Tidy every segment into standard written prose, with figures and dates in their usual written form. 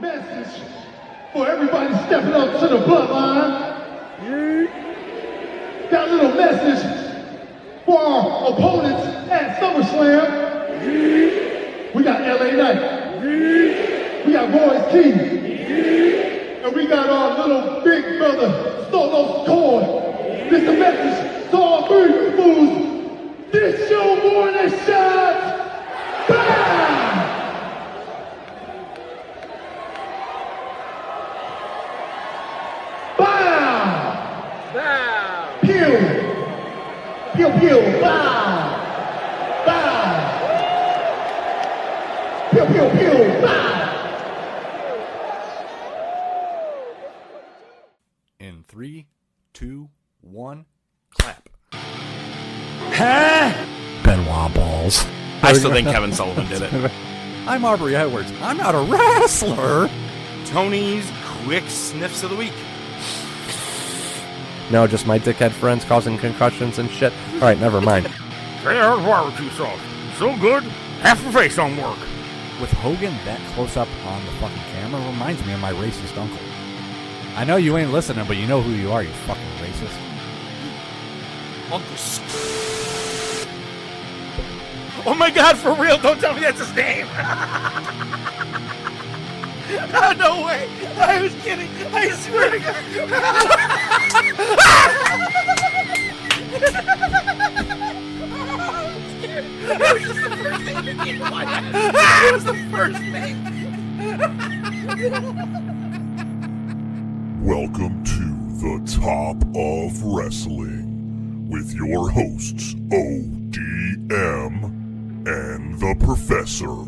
Message for everybody stepping up to the bloodline. Got a little message for our opponents at SummerSlam. We got LA Knight. We got Royce King. And we got our little big brother, Sloth. This is the message to all three of you fools. This your morning shot. Bam! Bam! Bow! Pew! Pew pew! Bam! Bam! Pew pew pew! Bam! In 3, 2, 1, clap. Huh? Benoit balls. I still think Kevin Sullivan did it. I'm Aubrey Edwards. I'm not a wrestler. Tony's quick sniffs of the week. No, just my dickhead friends causing concussions and shit. All right, never mind. There's barbecue sauce. So good, half the face don't work. With Hogan that close up on the fucking camera reminds me of my racist uncle. I know you ain't listening, but you know who you are, you fucking racist. Uncle Oh my God, for real, don't tell me that's his name. Oh, no way. I was kidding. I swear to God. I'm scared. It was just the first thing that came to my head. It was the first thing. Welcome to the Top of Wrestling with your hosts ODM and the Professor.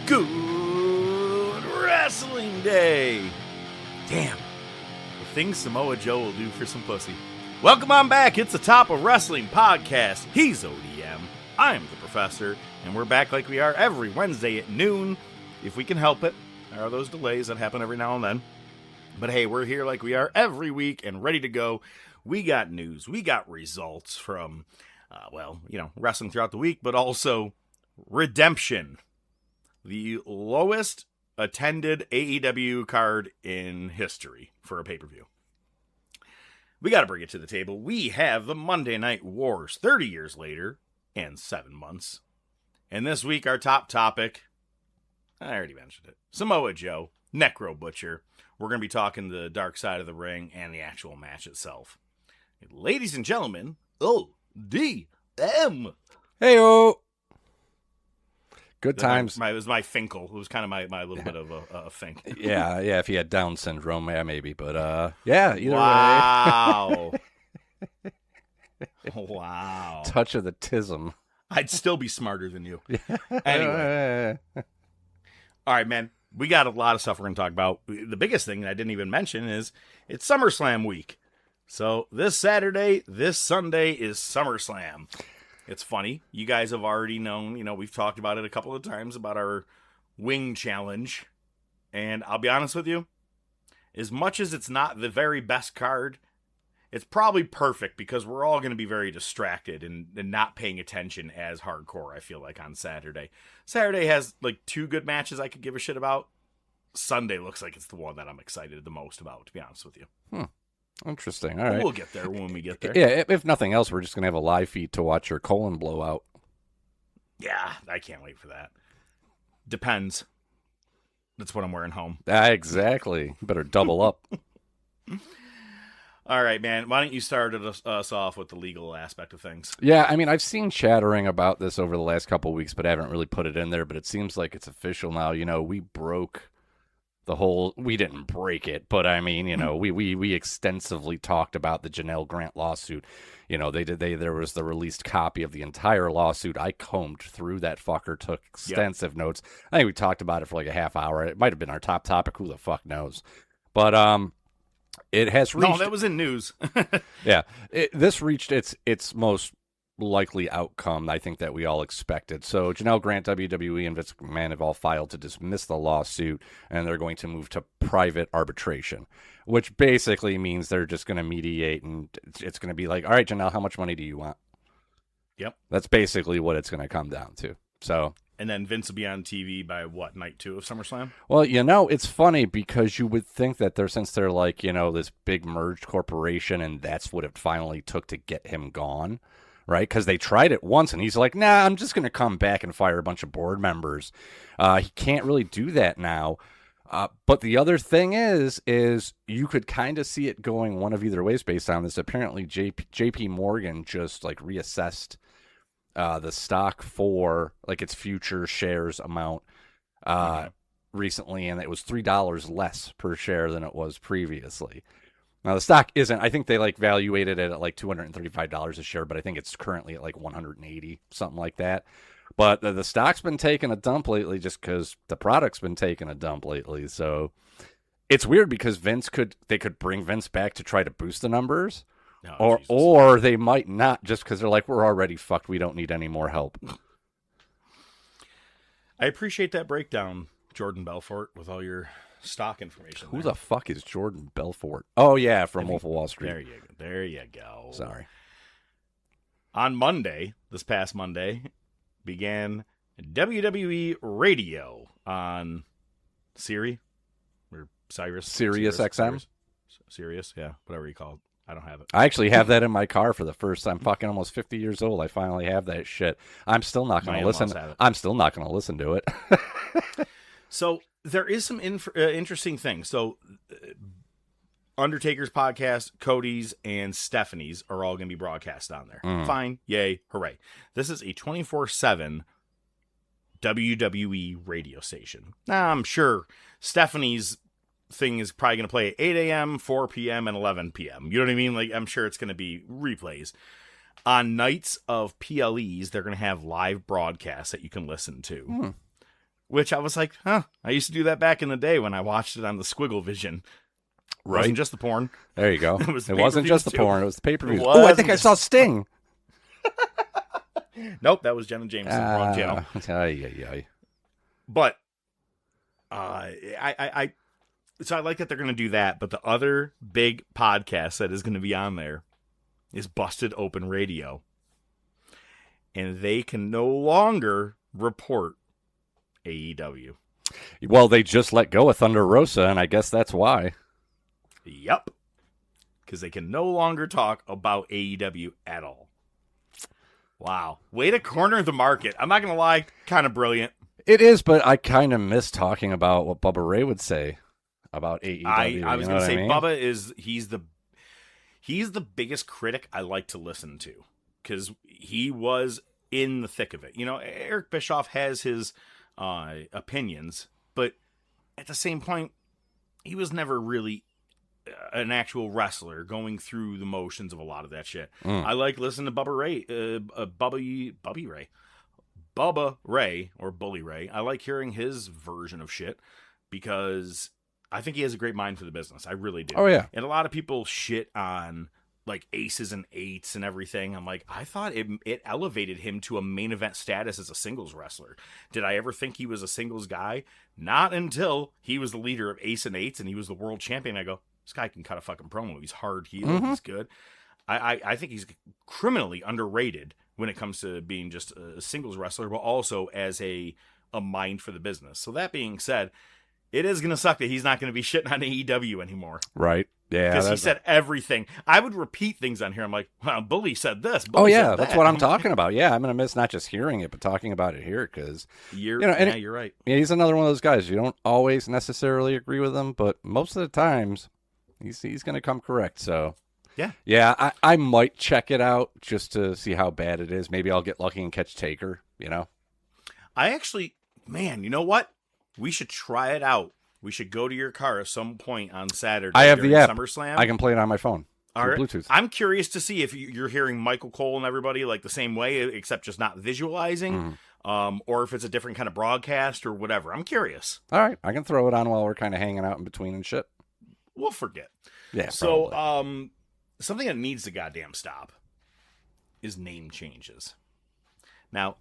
Good Wrestling Day. Damn. The things Samoa Joe will do for some pussy. Welcome on back. It's the Top of Wrestling podcast. He's ODM. I'm the Professor. And we're back like we are every Wednesday at noon. If we can help it. There are those delays that happen every now and then. But hey, we're here like we are every week and ready to go. We got news. We got results from, wrestling throughout the week, but also Redemption. The lowest attended AEW card in history for a pay-per-view. We got to bring it to the table. We have the Monday Night Wars 30 years later and 7 months. And this week, our top topic, I already mentioned it, Samoa Joe, Necro Butcher. We're going to be talking the dark side of the ring and the actual match itself. Ladies and gentlemen, ODM. Hey-o. Good times. It was my Finkel. It was kind of my little bit of a fink. yeah, if he had Down syndrome, yeah, maybe. But, yeah, either wow. way. Wow. Touch of the tism. I'd still be smarter than you. Anyway. All right, man. We got a lot of stuff we're going to talk about. The biggest thing that I didn't even mention is it's SummerSlam week. So this Saturday, this Sunday is SummerSlam. It's funny. You guys have already known, we've talked about it a couple of times about our wing challenge. And I'll be honest with you, as much as it's not the very best card, it's probably perfect because we're all going to be very distracted and not paying attention as hardcore, I feel like, on Saturday. Saturday has, 2 good matches I could give a shit about. Sunday looks like it's the one that I'm excited the most about, to be honest with you. Interesting. All right. We'll get there when we get there. Yeah, if nothing else, we're just going to have a live feed to watch your colon blow out. Yeah, I can't wait for that. Depends. That's what I'm wearing home. Exactly. You better double up. All right, man. Why don't you start us off with the legal aspect of things? Yeah, I mean, I've seen chattering about this over the last couple of weeks, but I haven't really put it in there. But it seems like it's official now. We broke the whole, we didn't break it, but I mean, we extensively talked about the Janelle Grant lawsuit. There was the released copy of the entire lawsuit. I combed through that fucker, took extensive notes. I think we talked about it for like a half hour. It might have been our top topic. Who the fuck knows? But it has reached. No, that was in news. Yeah, this reached its most likely outcome, I think, that we all expected. So Janelle Grant, WWE, and Vince McMahon have all filed to dismiss the lawsuit, and they're going to move to private arbitration, which basically means they're just going to mediate, and it's going to be like, all right, Janelle, how much money do you want? Yep. That's basically what it's going to come down to. So, And then Vince will be on TV by what, night 2 of SummerSlam? well, it's funny because you would think that since they're like, this big merged corporation, and that's what it finally took to get him gone. Right, because they tried it once, and he's like, "Nah, I'm just going to come back and fire a bunch of board members." He can't really do that now. But the other thing is you could kind of see it going one of either ways based on this. Apparently, JP Morgan just like reassessed the stock for like its future shares amount recently, and it was $3 less per share than it was previously. Now, the stock isn't, I think they like valuated it at like $235 a share, but I think it's currently at like $180, something like that. But the stock's been taking a dump lately just because the product's been taking a dump lately. So it's weird because they could bring Vince back to try to boost the numbers, or they might not just because they're like, we're already fucked. We don't need any more help. I appreciate that breakdown, Jordan Belfort, with all your stock information. Who the fuck is Jordan Belfort? Oh, yeah, from Wolf of Wall Street. There you go. Sorry. On Monday, this past Monday, began WWE Radio on Siri or Sirius XM? Sirius, yeah, whatever you call it. I don't have it. I actually have that in my car for the first time. Fucking almost 50 years old. I finally have that shit. I'm still not going to listen. I'm still not going to listen to it. So there is some interesting things. So Undertaker's podcast, Cody's, and Stephanie's are all going to be broadcast on there. Fine. Yay. Hooray. This is a 24/7 WWE radio station. Now, I'm sure Stephanie's thing is probably going to play at 8 a.m., 4 p.m., and 11 p.m. You know what I mean? Like, I'm sure it's going to be replays. On nights of PLEs, they're going to have live broadcasts that you can listen to. Which I was like, I used to do that back in the day when I watched it on the Squiggle Vision. Right. It wasn't just the porn. There you go. It wasn't just the porn. It was the pay-per-view. Oh, I think I saw Sting. Nope, that was Jenna Jameson. Wrong channel. But so I like that they're going to do that. But the other big podcast that is going to be on there is Busted Open Radio. And they can no longer report AEW. Well, they just let go of Thunder Rosa, and I guess that's why. Yep. Because they can no longer talk about AEW at all. Wow. Way to corner the market. I'm not going to lie. Kind of brilliant. It is, but I kind of miss talking about what Bubba Ray would say about AEW. I was going to say, Bubba he's the biggest critic I like to listen to. Because he was in the thick of it. You know, Eric Bischoff has his opinions, but at the same point, he was never really an actual wrestler going through the motions of a lot of that shit. I like listening to Bubba Ray or Bully Ray. I like hearing his version of shit because I think he has a great mind for the business. I really do. Oh yeah. And a lot of people shit on like aces and eights and everything. I'm like, I thought it elevated him to a main event status as a singles wrestler. Did I ever think he was a singles guy? Not until he was the leader of Ace and Eights and he was the world champion. I go, this guy can cut a fucking promo. He's hard heel. He's good. I think he's criminally underrated when it comes to being just a singles wrestler, but also as a mind for the business. So that being said, it is going to suck that he's not going to be shitting on AEW anymore. Right. Yeah. Because he said everything. I would repeat things on here. I'm like, well, Bully said this. Bully said that's what I'm talking about. Yeah, I'm going to miss not just hearing it, but talking about it here because you're right. Yeah, he's another one of those guys. You don't always necessarily agree with him, but most of the times he's going to come correct. So yeah, I might check it out just to see how bad it is. Maybe I'll get lucky and catch Taker. You know, I actually, man, you know what? We should try it out. We should go to your car at some point on Saturday. I have the app. SummerSlam. I can play it on my phone. All right. Bluetooth. I'm curious to see if you're hearing Michael Cole and everybody like the same way, except just not visualizing, or if it's a different kind of broadcast or whatever. I'm curious. All right. I can throw it on while we're kind of hanging out in between and shit. We'll forget. Yeah. So, probably. Something that needs to goddamn stop is name changes. Now,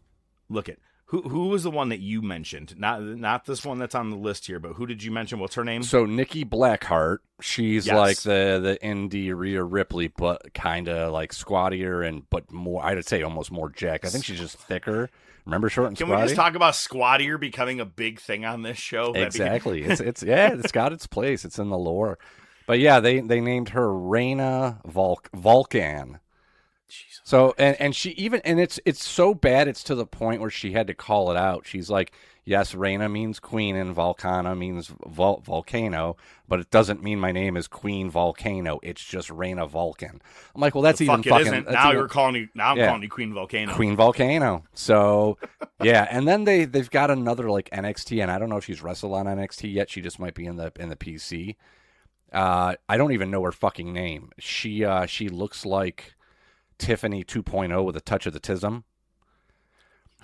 look at who was the one that you mentioned? Not this one that's on the list here, but who did you mention? What's her name? So Nikki Blackheart, she's Yes. like the indie Rhea Ripley, but kind of like squattier but more. I'd say almost more jacked. I think she's just thicker. Remember Short and Can Squatty? we just talk about squattier becoming a big thing on this show? Exactly. it's it's got its place. It's in the lore. But yeah, they named her Reina Vulcan. Jesus. So and she even it's so bad it's to the point where she had to call it out. She's like, yes, Reina means queen and Volcana means volcano, but it doesn't mean my name is Queen Volcano. It's just Reina Vulcan. I'm like, well, that's even fucking. Isn't. Now you're calling you. Now I'm calling you Queen Volcano. Queen Volcano. So yeah, and then they've got another like NXT, and I don't know if she's wrestled on NXT yet. She just might be in the PC. I don't even know her fucking name. She looks like Tiffany 2.0 with a touch of the tism.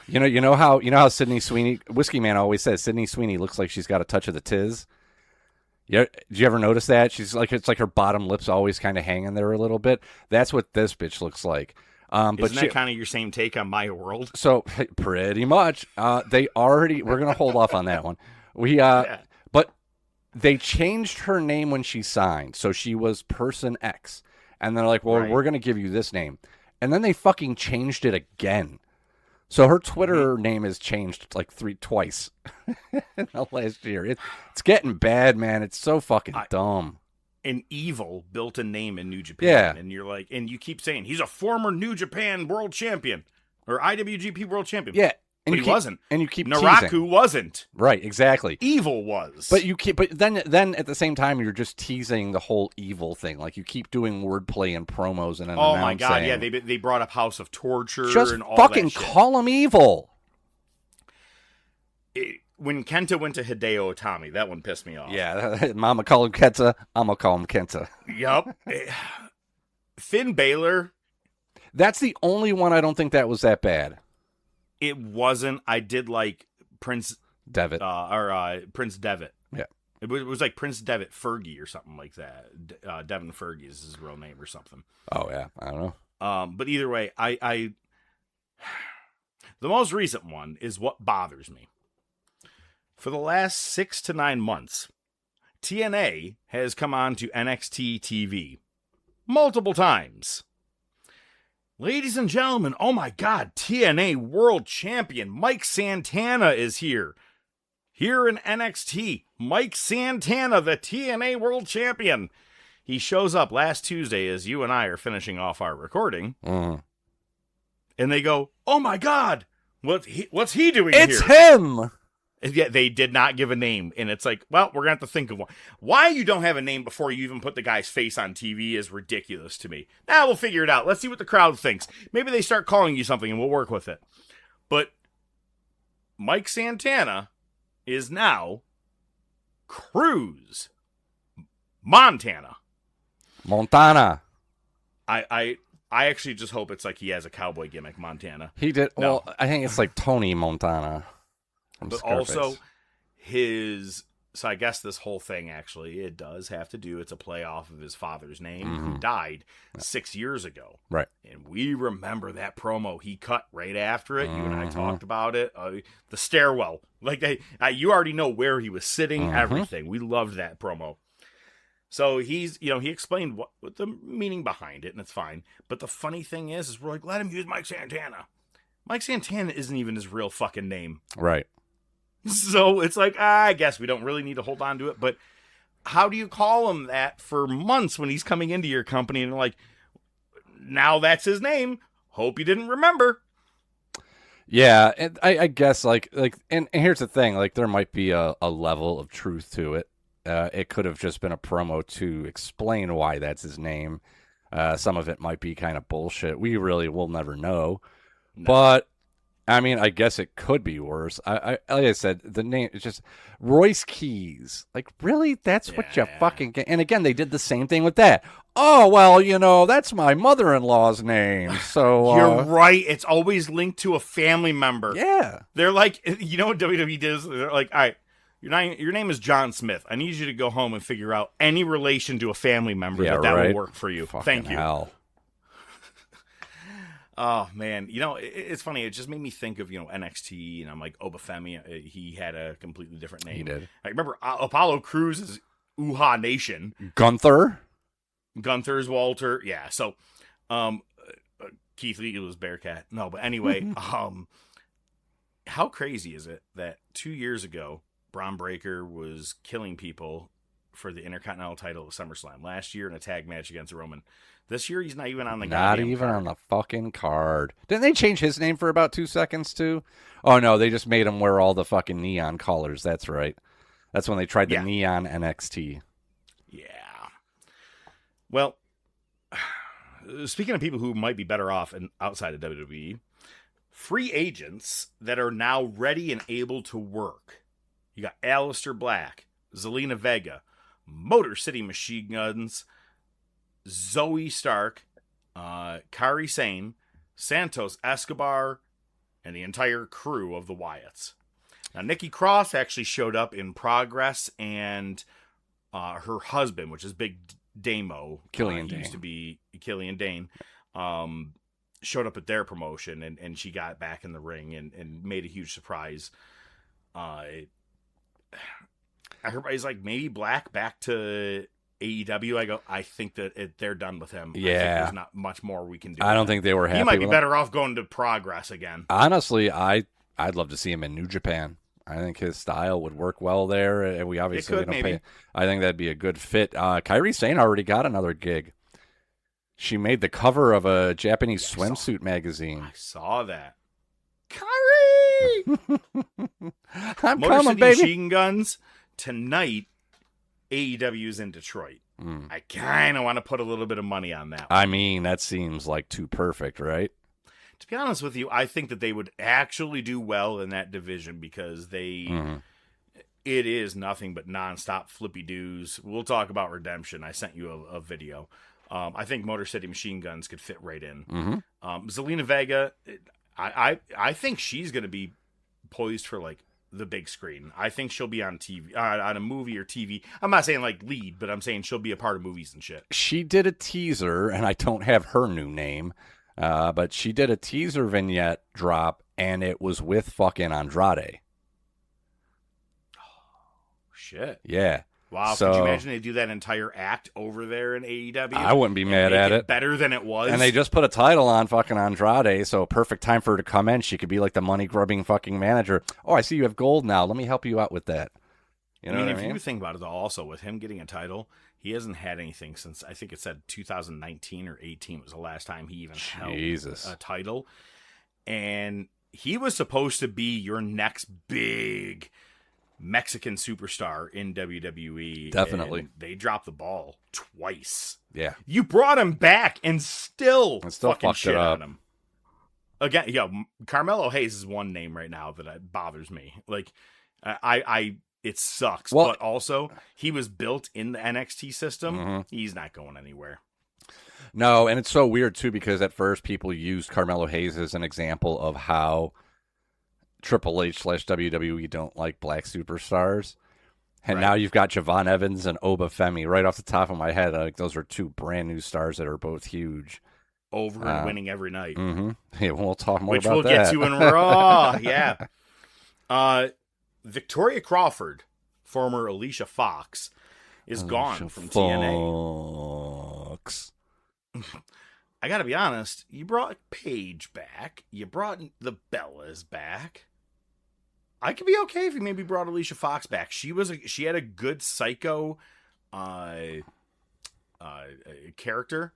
You know how Sydney Sweeney, Whiskey Man always says Sydney Sweeney looks like she's got a touch of the tiz. Yeah, did you ever notice that? She's like, it's like her bottom lip's always kind of hanging there a little bit. That's what this bitch looks like. Isn't that kind of your same take on My World? So pretty much. We're gonna hold off on that one. But they changed her name when she signed, so she was Person X, and they're like, well, we're gonna give you this name, and then they fucking changed it again. So her Twitter name has changed like twice in the last year. It's getting bad, man. It's so fucking dumb. An Evil built a name in New Japan. Yeah. And you're like, and you keep saying he's a former New Japan world champion or IWGP world champion. Yeah. And he wasn't. And you keep Naraku teasing. wasn't. Right, exactly. Evil was. But then at the same time you're just teasing the whole Evil thing. Like you keep doing wordplay and promos and oh my god, yeah, they brought up House of Torture just and all fucking that shit. call him Evil. When Kenta went to Hideo Itami, that one pissed me off. Yeah, Mama call him Kenta, I'm gonna call him Kenta. Yup. Finn Balor. That's the only one I don't think that was that bad. It wasn't. I did like Prince Devitt. Prince Devitt. Yeah. It was like Prince Devitt Fergie or something like that. Devin Fergie is his real name or something. Oh, yeah. I don't know. But either way, I the most recent one is what bothers me. For the last 6 to 9 months, TNA has come on to NXT TV multiple times. Ladies and gentlemen, oh my God, TNA World Champion Mike Santana is here. Here in NXT, Mike Santana, the TNA World Champion. He shows up last Tuesday as you and I are finishing off our recording. Mm. And they go, oh my God, what's he doing here? It's him! And yet they did not give a name. And it's like, well, we're going to have to think of one. Why you don't have a name before you even put the guy's face on TV is ridiculous to me. Now we'll figure it out. Let's see what the crowd thinks. Maybe they start calling you something and we'll work with it. But Mike Santana is now Cruz Montana. I actually just hope it's like he has a cowboy gimmick, Montana. He did. No. Well, I think it's like Tony Montana. But also so I guess this whole thing actually, it does have to do, it's a play off of his father's name, who died 6 years ago. Right. And we remember that promo he cut right after it. You and I talked about it. The stairwell. Like, you already know where he was sitting, everything. We loved that promo. So he explained what the meaning behind it, and it's fine. But the funny thing is we're like, let him use Mike Santana. Mike Santana isn't even his real fucking name. Right. So it's like, I guess we don't really need to hold on to it. But how do you call him that for months when he's coming into your company and like, now that's his name. Hope you didn't remember. Yeah, and I guess like and here's the thing, like there might be a level of truth to it. It could have just been a promo to explain why that's his name. Some of it might be kind of bullshit. We really will never know. No. But I mean, I guess it could be worse. I like I said, the name is just Royce Keys. Like, really? That's what you fucking get? And again, they did the same thing with that. Oh, well, that's my mother-in-law's name. So you're right. It's always linked to a family member. Yeah. They're like, you know what WWE does? They're like, all right, your name is John Smith. I need you to go home and figure out any relation to a family member that will work for you. Fucking Thank you. Hell. Oh man, it's funny. It just made me think of NXT, and I'm like Obafemi. He had a completely different name. He did. I remember Apollo Crews is Uha Nation. Gunther's Walter. Yeah. So, Keith Lee was Bearcat. No, but anyway, how crazy is it that 2 years ago Braun Breaker was killing people for the Intercontinental title at SummerSlam last year in a tag match against Roman? This year, he's not even on the goddamn card. On the fucking card. Didn't they change his name for about 2 seconds, too? Oh, no, they just made him wear all the fucking neon colors. That's right. That's when they tried the neon NXT. Yeah. Well, speaking of people who might be better off outside of WWE, free agents that are now ready and able to work. You got Aleister Black, Zelina Vega, Motor City Machine Guns, Zoe Stark, Kairi Sane, Santos Escobar, and the entire crew of the Wyatts. Now, Nikki Cross actually showed up in Progress, and her husband, which is Big Damo, Killian Dane. Used to be Killian Dane, showed up at their promotion, and she got back in the ring and made a huge surprise. Everybody's like, maybe Black back to AEW. I think that they're done with him. Yeah. I think there's not much more we can do. I don't think they were happy. He might be with better off going to Progress again. Honestly, I'd love to see him in New Japan. I think his style would work well there, and we obviously don't pay. I think that'd be a good fit. Kairi Sane already got another gig. She made the cover of a Japanese swimsuit magazine. I saw that. Kairi! I'm Motor coming, City baby. Machine Guns tonight. AEW's in Detroit. I kind of want to put a little bit of money on that one. I mean, that seems like too perfect, right? To be honest with you, I think that they would actually do well in that division because it is nothing but nonstop flippy doos. We'll talk about Redemption. I sent you a video. I think Motor City Machine Guns could fit right in. Zelina Vega, I think she's going to be poised for like the big screen. I think she'll be on TV, on a movie or TV. I'm not saying like lead, but I'm saying she'll be a part of movies and shit. She did a teaser, and I don't have her new name, but she did a teaser vignette drop, and it was with fucking Andrade. Shit. Yeah. Wow, so, could you imagine they do that entire act over there in AEW? I wouldn't be mad at it. Better than it was. And they just put a title on fucking Andrade, so perfect time for her to come in. She could be like the money-grubbing fucking manager. Oh, I see you have gold now. Let me help you out with that. You know what I mean? If you think about it, though, also, with him getting a title, he hasn't had anything since, I think it said 2019 or 18 was the last time he even held a title. And he was supposed to be your next big Mexican superstar in WWE. Definitely. They dropped the ball twice. Yeah. You brought him back and still fucking fucked shit it up on him. Again, Carmelo Hayes is one name right now that bothers me. Like, it sucks. Well, but also, he was built in the NXT system. He's not going anywhere. No, and it's so weird, too, because at first people used Carmelo Hayes as an example of how Triple H / WWE don't like black superstars. And now you've got Javon Evans and Obafemi right off the top of my head. Like, those are two brand new stars that are both huge. Over and winning every night. Yeah, we'll talk more about that. Which we'll get to in Raw. Yeah. Victoria Crawford, former Alicia Fox, is gone from TNA. I got to be honest. You brought Paige back. You brought the Bellas back. I could be okay if you maybe brought Alicia Fox back. She had a good psycho character.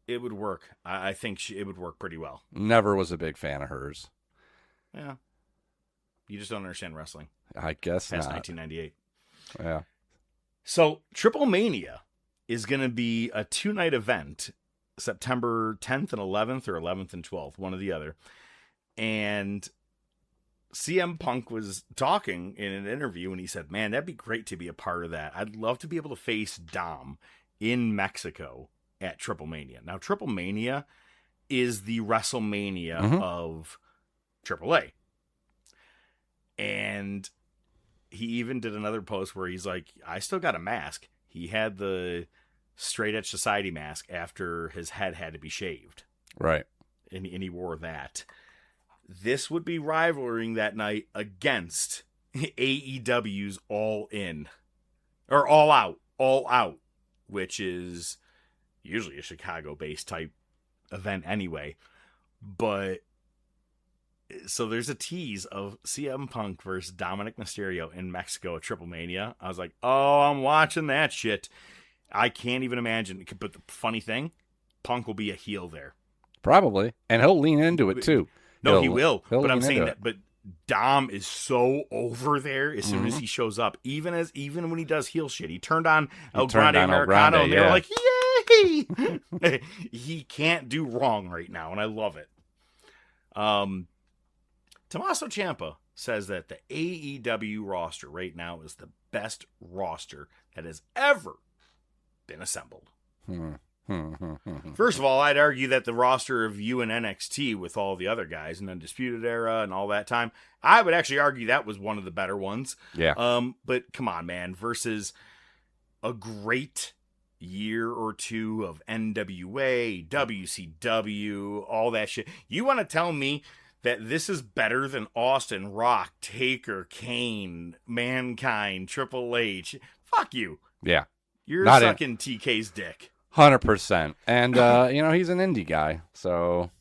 It would work. I think it would work pretty well. Never was a big fan of hers. Yeah. You just don't understand wrestling. I guess Past not. 1998. Yeah. So Triple Mania is going to be a 2-night event, September 10th and 11th, or 11th and 12th, one or the other. And CM Punk was talking in an interview, and he said, man, that'd be great to be a part of that. I'd love to be able to face Dom in Mexico at Triple Mania. Now, Triple Mania is the WrestleMania of AAA. And he even did another post where he's like, I still got a mask. He had the Straight Edge Society mask after his head had to be shaved. Right. and he wore that. This would be rivaling that night against AEW's All In. Or All Out, which is usually a Chicago-based type event anyway. But, so there's a tease of CM Punk versus Dominic Mysterio in Mexico at Triple Mania. I was like, oh, I'm watching that shit. I can't even imagine. But the funny thing, Punk will be a heel there. Probably. And he'll lean into it, too. No, he will. But I'm saying that. But Dom is so over there as soon as he shows up. Even when he does heel shit. He turned on El Grande Americano, and they were like, yay! He can't do wrong right now, and I love it. Tommaso Ciampa says that the AEW roster right now is the best roster that has ever been assembled. First of all, I'd argue that the roster of you and NXT with all the other guys in Undisputed Era and all that time, I would actually argue that was one of the better ones. Yeah. But come on, man, versus a great year or two of NWA, WCW, all that shit. You want to tell me that this is better than Austin, Rock, Taker, Kane, Mankind, Triple H? Fuck you. Yeah. You're sucking TK's dick. 100%. And, he's an indie guy, so.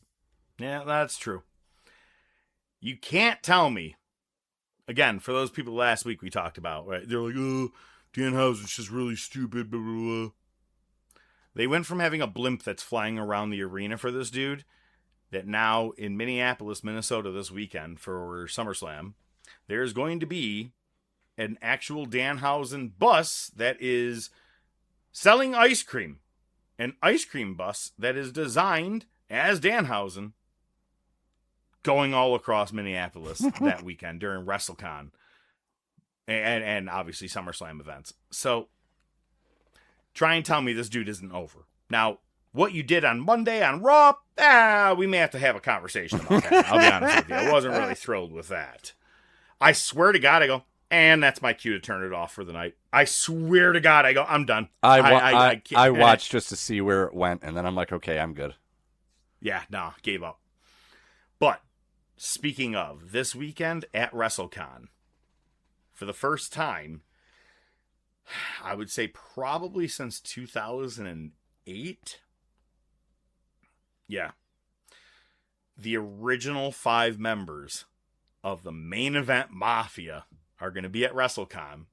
Yeah, that's true. You can't tell me. Again, for those people last week we talked about, right? They're like, oh, Danhausen's just really stupid, blah, blah, blah. They went from having a blimp that's flying around the arena for this dude, that now in Minneapolis, Minnesota this weekend for SummerSlam, there's going to be an actual Danhausen bus that is selling ice cream. An ice cream bus that is designed as Danhausen, going all across Minneapolis that weekend during WrestleCon and obviously SummerSlam events. So try and tell me this dude isn't over. Now, what you did on Monday on Raw, we may have to have a conversation about that. I'll be honest with you. I wasn't really thrilled with that. I swear to God, I go, and that's my cue to turn it off for the night. I swear to God, I go, I'm done. I watched just to see where it went, and then I'm like, okay, I'm good. Yeah, no, gave up. But speaking of, this weekend at WrestleCon, for the first time, I would say probably since 2008. Yeah. The original 5 members of the Main Event Mafia are going to be at WrestleCon.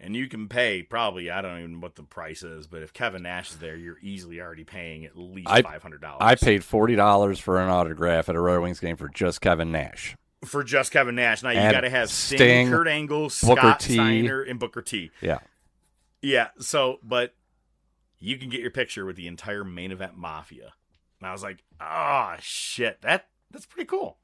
And you can pay probably, I don't even know what the price is, but if Kevin Nash is there, you're easily already paying at least $500. I paid $40 for an autograph at a Red Wings game for just Kevin Nash. For just Kevin Nash. Now, you got to have Sting, Kurt Angle, Booker Scott T. Steiner, and Booker T. Yeah. Yeah, so, but you can get your picture with the entire Main Event Mafia. And I was like, oh, shit, that's pretty cool.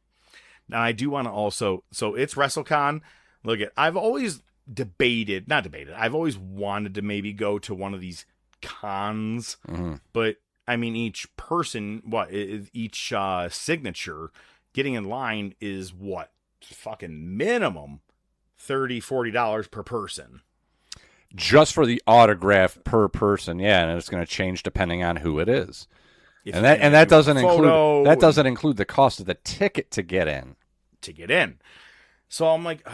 Now, I do want to also, so it's WrestleCon. Look, I've always I've always wanted to maybe go to one of these cons, but I mean, each person, each signature getting in line is what? Fucking minimum $30, $40 per person. Just for the autograph per person, yeah, and it's going to change depending on who it is. And that doesn't include the cost of the ticket to get in. So I'm like,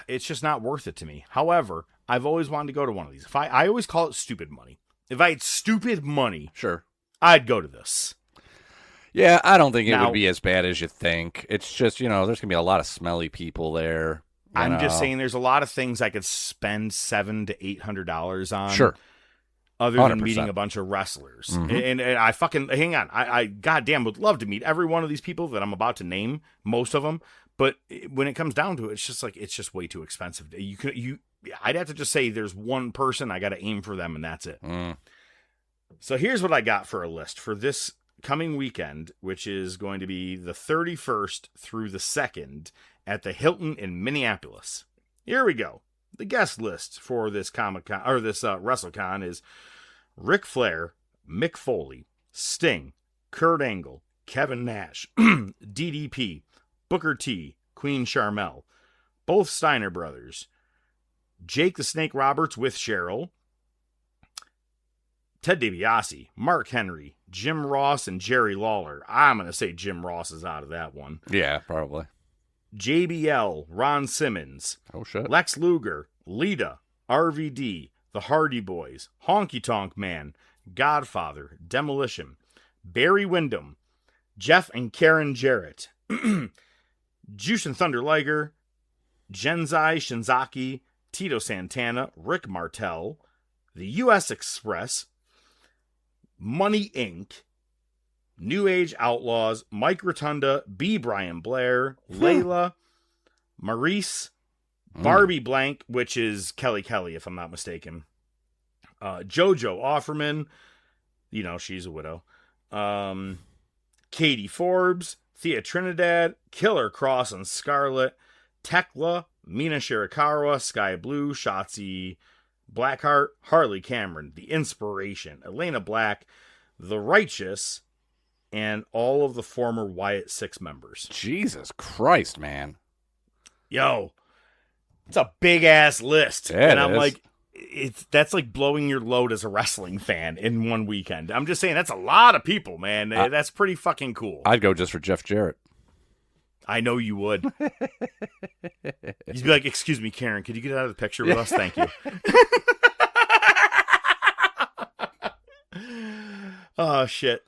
it's just not worth it to me. However, I've always wanted to go to one of these. I always call it stupid money. If I had stupid money, sure, I'd go to this. Yeah, I don't think it would be as bad as you think. It's just, there's going to be a lot of smelly people there. I'm just saying there's a lot of things I could spend $700 to $800 on. Sure. Other 100%. Than meeting a bunch of wrestlers. And I fucking, hang on, I goddamn would love to meet every one of these people that I'm about to name, most of them. But when it comes down to it, it's just way too expensive. I'd have to just say there's one person, I got to aim for them, and that's it. So here's what I got for a list for this coming weekend, which is going to be the 31st through the 2nd at the Hilton in Minneapolis. Here we go. The guest list for this Comic-Con, or this WrestleCon, is Ric Flair, Mick Foley, Sting, Kurt Angle, Kevin Nash, DDP, Booker T, Queen Sharmell, both Steiner brothers, Jake the Snake Roberts with Cheryl, Ted DiBiase, Mark Henry, Jim Ross and Jerry Lawler. I'm going to say Jim Ross is out of that one. Yeah, probably. JBL, Ron Simmons. Oh, shit. Lex Luger, Lita, RVD, The Hardy Boys, Honky Tonk Man, Godfather, Demolition, Barry Windham, Jeff and Karen Jarrett, Jushin Thunder Liger, Genzai Shinzaki, Tito Santana, Rick Martel, the U.S. Express, Money Inc., New Age Outlaws, Mike Rotunda, B. Brian Blair, Layla, Maurice, Barbie Blank, which is Kelly Kelly, if I'm not mistaken, JoJo Offerman, you know, she's a widow, Katie Forbes, Thea Trinidad, Killer Cross and Scarlet, Tekla, Mina Shirakawa, Sky Blue, Shotzi Blackheart, Harley Cameron, The Inspiration, Elena Black, The Righteous, and all of the former Wyatt Six members. Jesus Christ, man. Yo, it's a big ass list. Yeah, and I'm is. like, that's like blowing your load as a wrestling fan in one weekend. I'm just saying, that's a lot of people, man. That's pretty fucking cool. I'd go just for Jeff Jarrett. I know you would. You'd be like, excuse me, Karen, could you get out of the picture with us? Thank you. Oh, shit.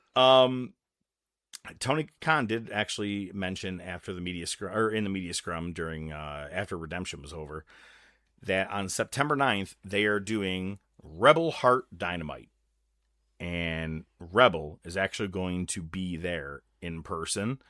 Tony Khan did actually mention after the media scrum, or in the media scrum during, after Redemption was over, that on September 9th, they are doing Rebel Heart Dynamite. And Rebel is actually going to be there in person.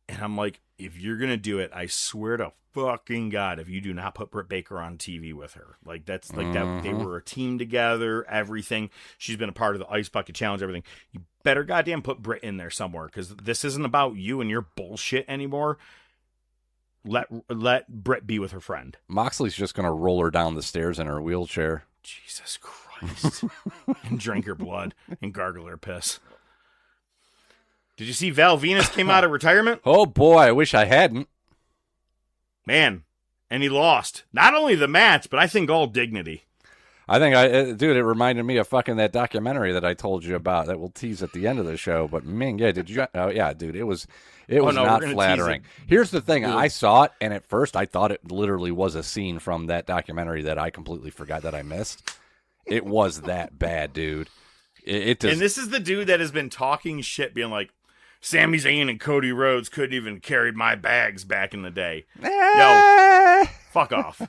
And I'm like, if you're going to do it, I swear to fucking God, if you do not put Britt Baker on TV with her. Like, that's like that. They were a team together, everything. She's been a part of the Ice Bucket Challenge, everything. You better goddamn put Britt in there somewhere, because this isn't about you and your bullshit anymore. Let Britt be with her friend. Moxley's just going to roll her down the stairs in her wheelchair. Jesus Christ. And drink her blood and gargle her piss. Did you see Val Venus came out of retirement? Oh, boy, I wish I hadn't. Man, and he lost. Not only the match, but I think all dignity. I think, dude, it reminded me of fucking that documentary that I told you about that we'll tease at the end of the show. But, man, yeah, did you? Oh, yeah, dude, it was not flattering. Here's the thing. I saw it, and at first I thought it literally was a scene from that documentary that I completely forgot that I missed. It was that bad, dude. It does. And this is the dude that has been talking shit, being like, Sami Zayn and Cody Rhodes couldn't even carry my bags back in the day. Yo, fuck off.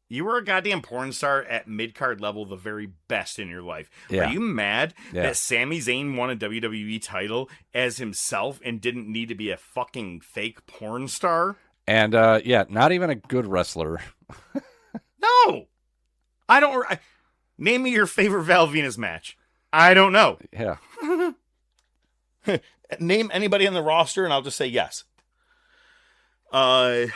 You were a goddamn porn star at mid-card level, the very best in your life. Yeah. Are you mad that Sami Zayn won a WWE title as himself and didn't need to be a fucking fake porn star? And, yeah, not even a good wrestler. No! I don't... name me your favorite Val Venus match. I don't know. Yeah. Name anybody on the roster, and I'll just say yes. All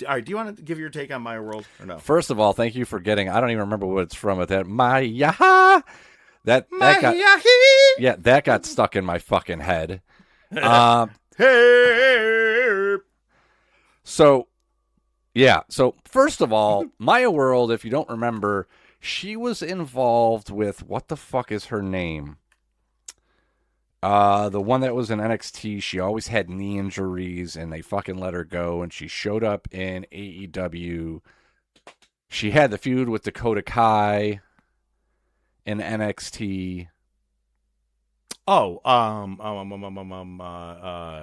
right, do you want to give your take on My World or no? First of all, thank you for getting. I don't even remember what it's from. With that Maya, that got stuck in my fucking head. So first of all, Maya World, if you don't remember, she was involved with what the fuck is her name? The one that was in NXT, she always had knee injuries, and they fucking let her go, and she showed up in AEW. She had the feud with Dakota Kai in NXT. Oh,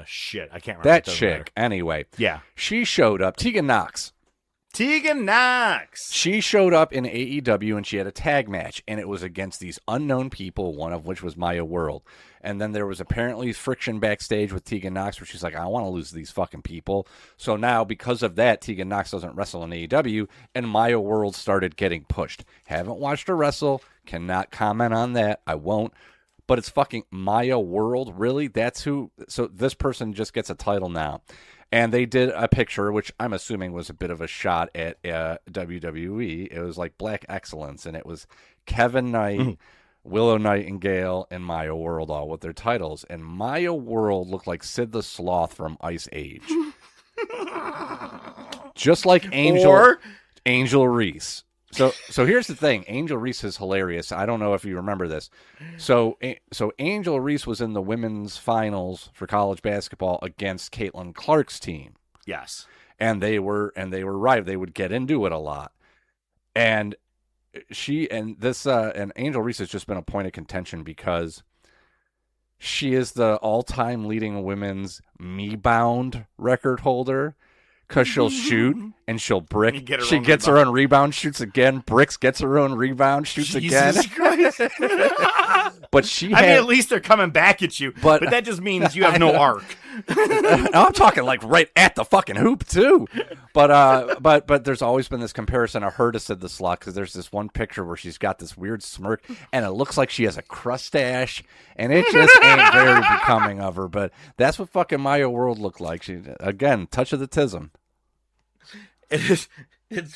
shit, I can't remember. That chick, anyway. Yeah. She showed up, Tegan Nox. She showed up in AEW, and she had a tag match, and it was against these unknown people, one of which was Maya World. And then there was apparently friction backstage with Tegan Nox where she's like, I want to lose these fucking people. So now, because of that, Tegan Nox doesn't wrestle in AEW, and Maya World started getting pushed. Haven't watched her wrestle, cannot comment on that, I won't. But it's fucking Maya World, really? That's who? So this person just gets a title now. And they did a picture, which I'm assuming was a bit of a shot at WWE. It was like Black Excellence, and it was Kevin Knight, Willow Nightingale, and Maya World all with their titles. And Maya World looked like Sid the Sloth from Ice Age. Just like Angel Reese. So here's the thing. Angel Reese is hilarious. I don't know if you remember this. So Angel Reese was in the women's finals for college basketball against Caitlin Clark's team. Yes. And they were right. They would get into it a lot. And and Angel Reese has just been a point of contention because she is the all-time leading women's me-bound record holder. Because she'll shoot and she'll brick. She gets her own rebound, shoots again. Bricks, gets her own rebound, shoots Jesus again. Christ. But she I mean, at least they're coming back at you. But that just means you have no arc. I'm talking like right at the fucking hoop too. But there's always been this comparison of her to Sid the Sloth because there's this one picture where she's got this weird smirk and it looks like she has a crustache and it just ain't very becoming of her. But that's what fucking Maya World looked like. She again, touch of the tism. It's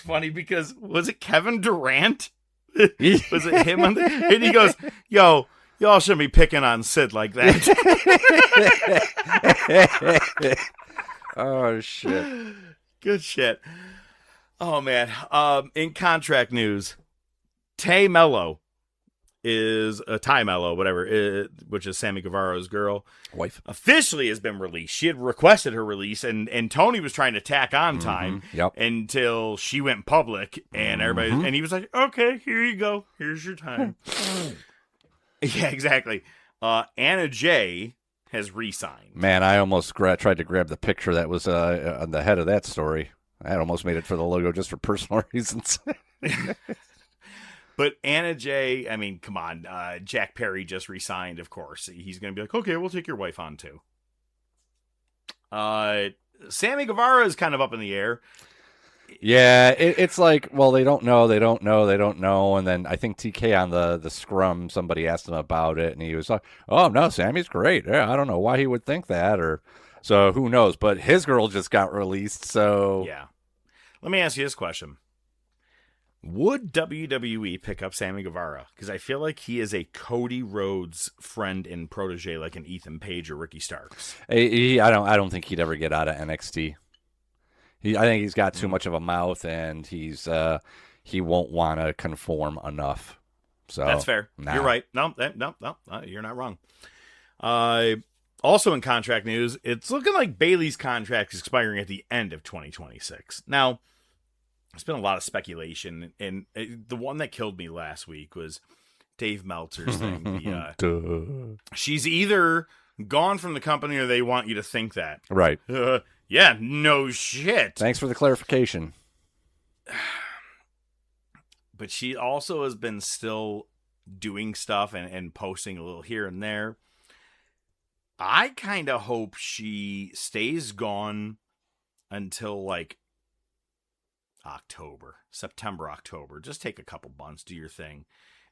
funny because was it Kevin Durant? Was it him? And he goes, "Yo, y'all shouldn't be picking on Sid like that." Oh shit! Good shit. Oh man. In contract news, Ty Mello, whatever, which is Sammy Guevara's girl, wife, officially has been released. She had requested her release, and Tony was trying to tack on time until she went public, and everybody, and he was like, "Okay, here you go. Here's your time." Yeah, exactly. Anna Jay has re-signed. Man, I almost tried to grab the picture that was on the head of that story. I almost made it for the logo just for personal reasons. But Anna Jay, I mean, come on. Jack Perry just re-signed, of course. He's going to be like, okay, we'll take your wife on, too. Sammy Guevara is kind of up in the air. Yeah, it's like, well, they don't know. And then I think TK on the scrum, somebody asked him about it, and he was like, oh, no, Sammy's great. Yeah, I don't know why he would think that, so who knows. But his girl just got released, so... Yeah. Let me ask you this question. Would WWE pick up Sammy Guevara? Because I feel like he is a Cody Rhodes friend and protege, like an Ethan Page or Ricky Starks. I don't think he'd ever get out of NXT. I think he's got too much of a mouth, and he won't want to conform enough. So that's fair. Nah. You're right. No, you're not wrong. Also in contract news, it's looking like Bayley's contract is expiring at the end of 2026. Now, there's been a lot of speculation, and the one that killed me last week was Dave Meltzer's thing. She's either gone from the company or they want you to think that. Right. Yeah, no shit. Thanks for the clarification. But she also has been still doing stuff and posting a little here and there. I kind of hope she stays gone until like September, October. Just take a couple months, do your thing,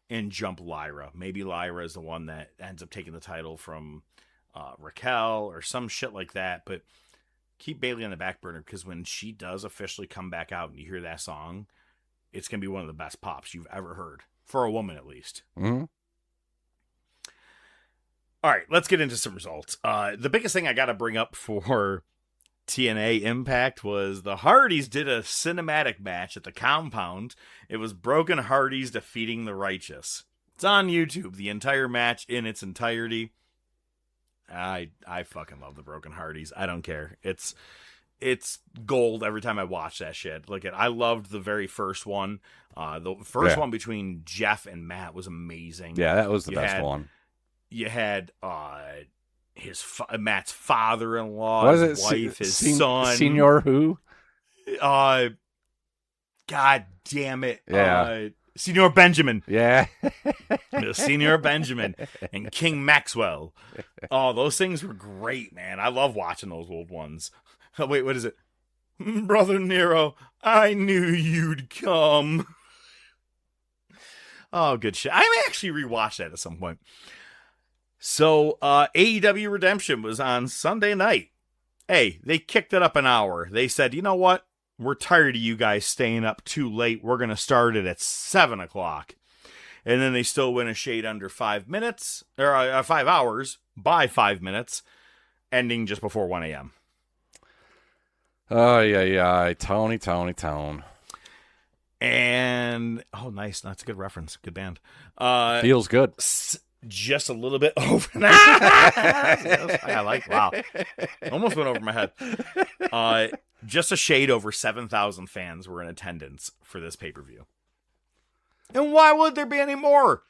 and jump Lyra. Maybe Lyra is the one that ends up taking the title from Raquel or some shit like that. But keep Bayley on the back burner, because when she does officially come back out and you hear that song, it's going to be one of the best pops you've ever heard. For a woman, at least. Mm-hmm. All right, let's get into some results. The biggest thing I got to bring up for TNA Impact was the Hardys did a cinematic match at the Compound. It was Broken Hardys defeating the Righteous. It's on YouTube, the entire match in its entirety. I fucking love the Broken Hardys. I don't care. It's gold every time I watch that shit. I loved the very first one. The first one between Jeff and Matt was amazing. Yeah, that was the best one. You had Matt's father-in-law, his wife, his son. Senior who? God damn it. Yeah. Senior Benjamin. Yeah. Senior Benjamin and King Maxwell. Oh, those things were great, man. I love watching those old ones. Oh, wait, what is it? Brother Nero, I knew you'd come. Oh, good shit. I may actually rewatch that at some point. So, AEW Redemption was on Sunday night. Hey, they kicked it up an hour. They said, you know what? We're tired of you guys staying up too late. We're going to start it at 7 o'clock. And then they still went a shade under 5 minutes, or 5 hours by 5 minutes, ending just before 1 a.m. Oh, yeah. Tony. And oh, nice, that's a good reference. Good band. Feels good. Just a little bit over. I like. Wow, almost went over my head. Just a shade over 7,000 fans were in attendance for this pay-per-view. And why would there be any more?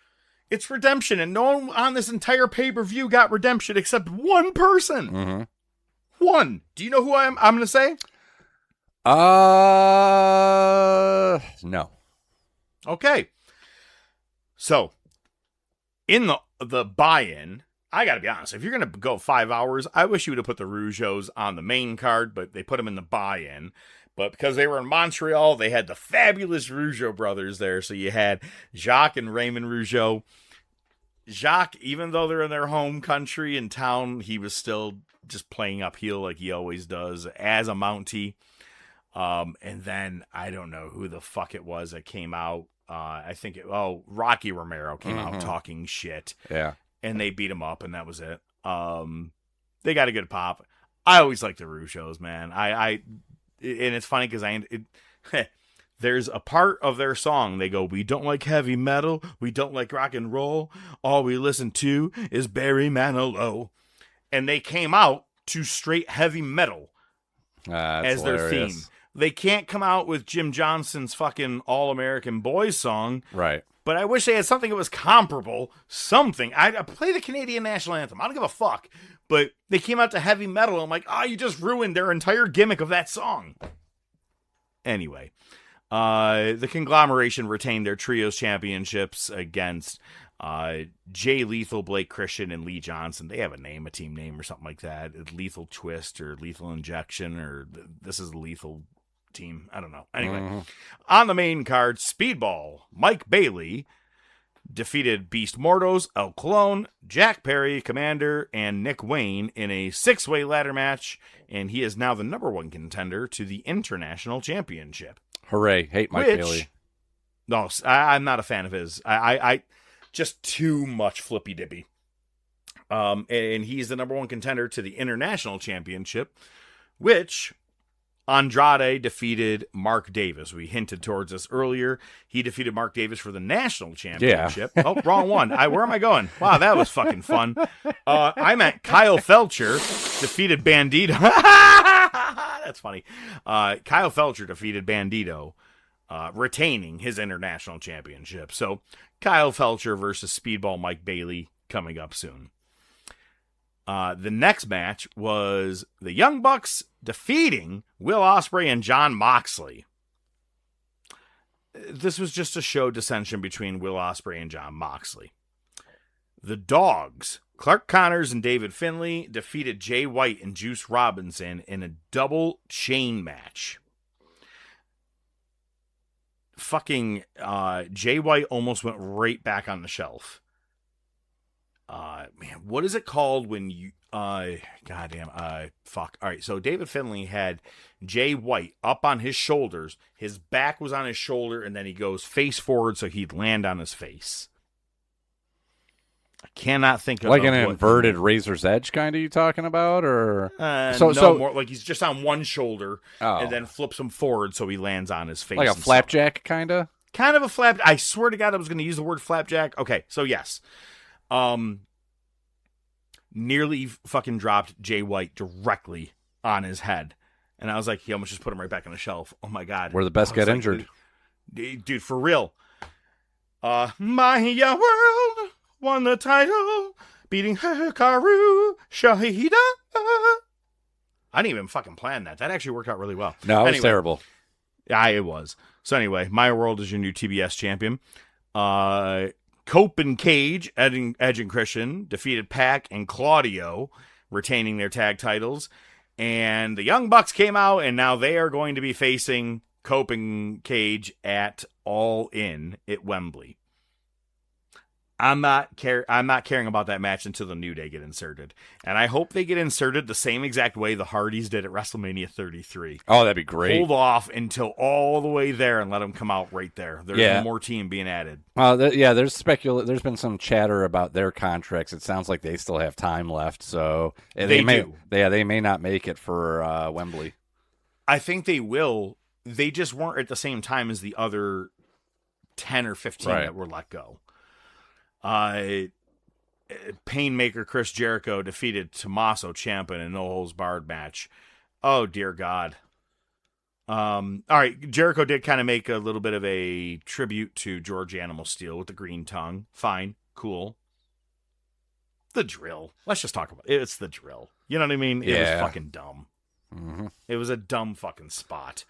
It's redemption, and no one on this entire pay-per-view got redemption except one person. Mm-hmm. One. Do you know who I'm going to say? No. Okay. So, in the buy-in, I got to be honest. If you're going to go 5 hours, I wish you would have put the Rougeaus on the main card, but they put them in the buy-in. But because they were in Montreal, they had the fabulous Rougeau brothers there. So you had Jacques and Raymond Rougeau. Jacques, even though they're in their home country and town, he was still just playing up heel like he always does as a Mountie. And then I don't know who the fuck it was that came out. I think Rocky Romero came out talking shit. Yeah. And they beat him up, and that was it. They got a good pop. I always like the Rougeaus, man. And it's funny because there's a part of their song. They go, "We don't like heavy metal. We don't like rock and roll. All we listen to is Barry Manilow." And they came out to straight heavy metal as their hilarious. theme. They can't come out with Jim Johnson's fucking All-American Boys song. Right. But I wish they had something that was comparable. Something. I play the Canadian National Anthem. I don't give a fuck. But they came out to heavy metal. I'm like, you just ruined their entire gimmick of that song. Anyway, the conglomeration retained their trios championships against Jay Lethal, Blake Christian, and Lee Johnson. They have a team name or something like that. Lethal Twist or Lethal Injection, or this is the Lethal team. I don't know. Anyway, on the main card, Speedball Mike Bailey defeated Beast Mortos, El Colon, Jack Perry, Commander, and Nick Wayne in a 6-way ladder match, and he is now the #1 contender to the International Championship. Hooray. Hate Mike Bailey. No, I'm not a fan of his. I just too much flippy dippy. And he's the #1 contender to the International Championship, which Andrade defeated Mark Davis. We hinted towards this earlier. He defeated Mark Davis for the National Championship. Yeah. Oh, wrong one. Where am I going? Wow, that was fucking fun. I meant Kyle Felcher defeated Bandito. That's funny. Kyle Felcher defeated Bandito, retaining his International Championship. So, Kyle Felcher versus Speedball Mike Bailey coming up soon. The next match was the Young Bucks defeating Will Ospreay and Jon Moxley. This was just to show dissension between Will Ospreay and Jon Moxley. The Dogs, Clark Connors and David Finlay, defeated Jay White and Juice Robinson in a double chain match. Fucking Jay White almost went right back on the shelf. Man, what is it called when you, fuck. All right, so David Finlay had Jay White up on his shoulders. His back was on his shoulder, and then he goes face forward so he'd land on his face. I cannot think of like an inverted razor's edge kind of you talking about, or so more like he's just on one shoulder and then flips him forward so he lands on his face, like a flapjack kind of a flap. I swear to God, I was going to use the word flapjack. Okay, so yes. Nearly fucking dropped Jay White directly on his head. And I was like, he almost just put him right back on the shelf. Oh my God. Where the best get injured. Dude, for real. My world won the title, beating Hikaru Shahida. I didn't even fucking plan that. That actually worked out really well. No, it was terrible. Yeah, it was. So anyway, My World is your new TBS champion. Cope and Cage, Edge and Christian, defeated Pac and Claudio, retaining their tag titles. And the Young Bucks came out, and now they are going to be facing Cope and Cage at All In at Wembley. I'm not caring about that match until the New Day get inserted. And I hope they get inserted the same exact way the Hardys did at WrestleMania 33. Oh, that'd be great. Hold off until all the way there and let them come out right there. There's one more team being added. There's been some chatter about their contracts. It sounds like they still have time left, so they may not make it for Wembley. I think they will they just weren't at the same time as the other 10 or 15 Right. that were let go. Painmaker Chris Jericho defeated Tommaso Ciampa in a no-holds-barred match. Oh, dear God. All right, Jericho did kind of make a little bit of a tribute to George Animal Steel with the green tongue. Fine, cool. The drill. Let's just talk about it. It's the drill. You know what I mean? It was fucking dumb. Mm-hmm. It was a dumb fucking spot.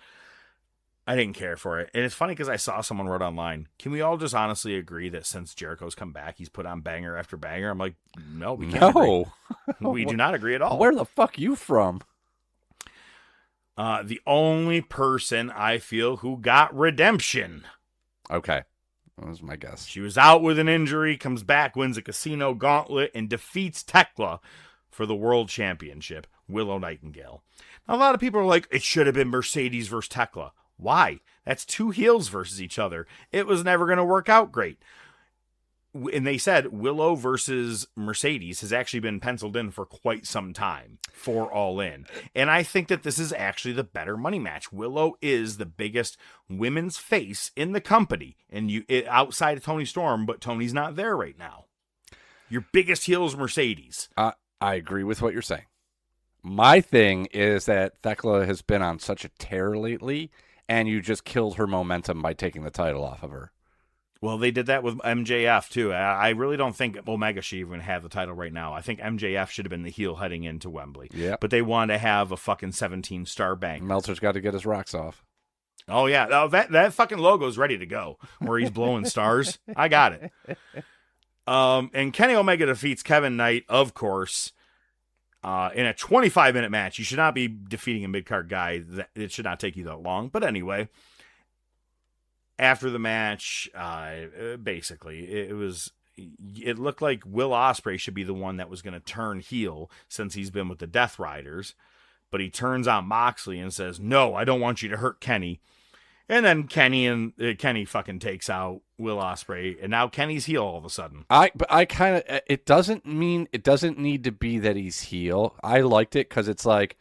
I didn't care for it. And it's funny because I saw someone wrote online, can we all just honestly agree that since Jericho's come back, he's put on banger after banger? I'm like, no, we can't agree. We do not agree at all. Where the fuck you from? The only person I feel who got redemption. Okay. That was my guess. She was out with an injury, comes back, wins a casino gauntlet, and defeats Tekla for the world championship, Willow Nightingale. Now, a lot of people are like, it should have been Mercedes versus Tekla. Why? That's two heels versus each other. It was never going to work out great. And they said Willow versus Mercedes has actually been penciled in for quite some time for All In. And I think that this is actually the better money match. Willow is the biggest women's face in the company, and outside of Tony Storm, but Tony's not there right now. Your biggest heel is Mercedes. I agree with what you're saying. My thing is that Thekla has been on such a tear lately, and you just killed her momentum by taking the title off of her. Well, they did that with MJF, too. I really don't think Omega should even have the title right now. I think MJF should have been the heel heading into Wembley. Yeah. But they wanted to have a fucking 17-star bank. Meltzer's got to get his rocks off. Oh, yeah. Oh, that fucking logo's ready to go, where he's blowing stars. I got it. And Kenny Omega defeats Kevin Knight, of course, in a 25-minute match. You should not be defeating a mid-card guy. It should not take you that long. But anyway, after the match, basically, it looked like Will Ospreay should be the one that was going to turn heel since he's been with the Death Riders. But he turns on Moxley and says, no, I don't want you to hurt Kenny. And then Kenny fucking takes out Will Ospreay, and now Kenny's heel all of a sudden. It doesn't need to be that he's heel. I liked it because it's like,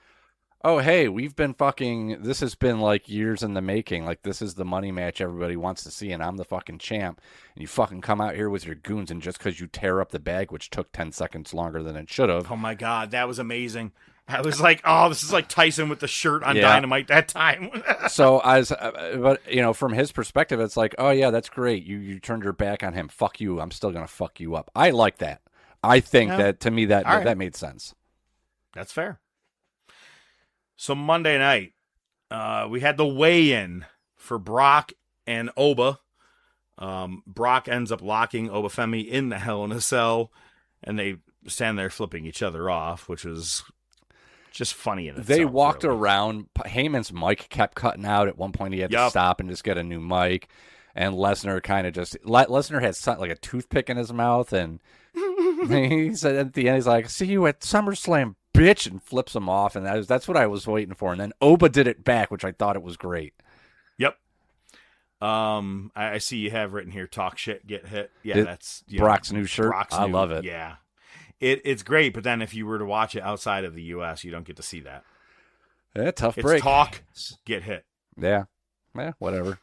oh, hey, this has been like years in the making. Like, this is the money match everybody wants to see, and I'm the fucking champ. And you fucking come out here with your goons, and just because you tear up the bag, which took 10 seconds longer than it should have. Oh, my God, that was amazing. I was like, oh, this is like Tyson with the shirt on Dynamite that time. So, but from his perspective, it's like, oh, yeah, that's great. You turned your back on him. Fuck you. I'm still going to fuck you up. I like that. I think that, to me, that made sense. That's fair. So Monday night, we had the weigh-in for Brock and Oba. Brock ends up locking Obafemi in the Hell in a Cell, and they stand there flipping each other off, which was just funny in itself. They walked really around. Heyman's mic kept cutting out. At one point, he had to stop and just get a new mic. And Lesnar Lesnar had like a toothpick in his mouth, and he said at the end, he's like, "See you at SummerSlam, bitch," and flips him off. And that's what I was waiting for. And then Oba did it back, which I thought it was great. Yep. I see you have written here, talk shit, get hit. Yeah, that's Brock's new shirt. I love it. Yeah. It's great, but then if you were to watch it outside of the U.S., you don't get to see that. Yeah, tough it's break. Talk, get hit. Yeah, whatever.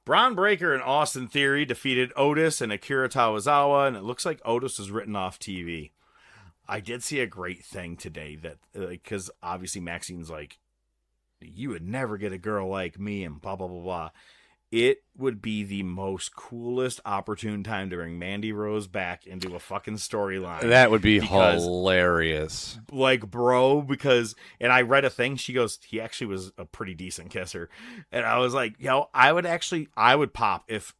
Braun Breaker and Austin Theory defeated Otis and Akira Tozawa, and it looks like Otis was written off TV. I did see a great thing today that, because obviously Maxine's like, you would never get a girl like me, and blah, blah, blah, blah. It would be the most coolest opportune time to bring Mandy Rose back into a fucking storyline. That would be hilarious. Like, bro, because, and I read a thing, she goes, he actually was a pretty decent kisser. And I was like, I would pop if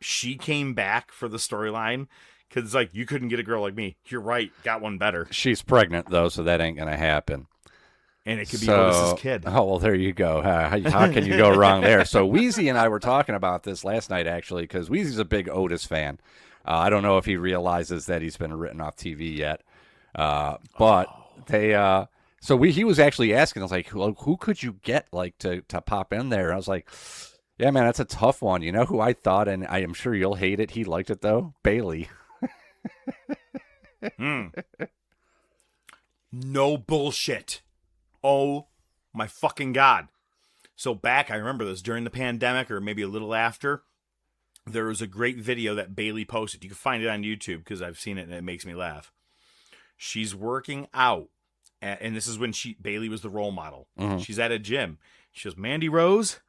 she came back for the storyline, because it's like, you couldn't get a girl like me. You're right, got one better. She's pregnant, though, so that ain't going to happen. And it could be Otis's kid. Oh, well, there you go. How can you go wrong there? So Weezy and I were talking about this last night, actually, because Weezy's a big Otis fan. I don't know if he realizes that he's been written off TV yet. But he was actually asking, I was like, who could you get to pop in there? I was like, yeah, man, that's a tough one. You know who I thought, and I am sure you'll hate it. He liked it, though? Bailey. No bullshit. Oh my fucking God. So back, I remember this during the pandemic or maybe a little after, there was a great video that Bailey posted. You can find it on YouTube because I've seen it and it makes me laugh. She's working out, and this is when Bailey was the role model. Mhm. She's at a gym. She goes, Mandy Rose,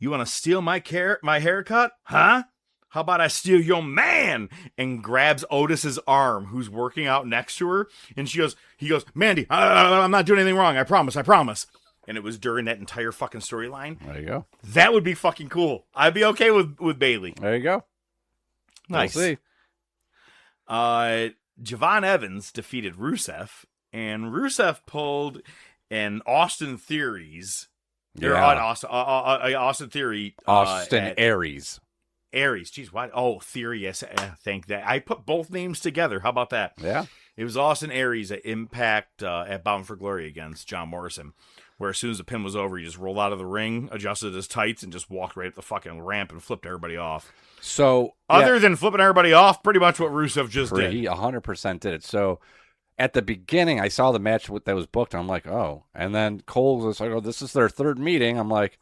you want to steal my haircut? Huh? How about I steal your man? And grabs Otis's arm, who's working out next to her. And he goes, Mandy, I'm not doing anything wrong. I promise. And it was during that entire fucking storyline. There you go. That would be fucking cool. I'd be okay with Bailey. There you go. Nice. We'll see. Javon Evans defeated Rusev, and Rusev pulled an Austin Theories. Austin Theory. Austin Aries. Aries. Jeez, what? Oh, Theory. Yes, thank that. I put both names together. How about that? Yeah. It was Austin Aries at Impact at Bound for Glory against John Morrison, where as soon as the pin was over, he just rolled out of the ring, adjusted his tights, and just walked right up the fucking ramp and flipped everybody off. So, Other than flipping everybody off, pretty much what Rusev just did. He 100% did it. So, at the beginning, I saw the match that was booked, and I'm like, oh. And then Cole was like, oh, this is their third meeting. I'm like,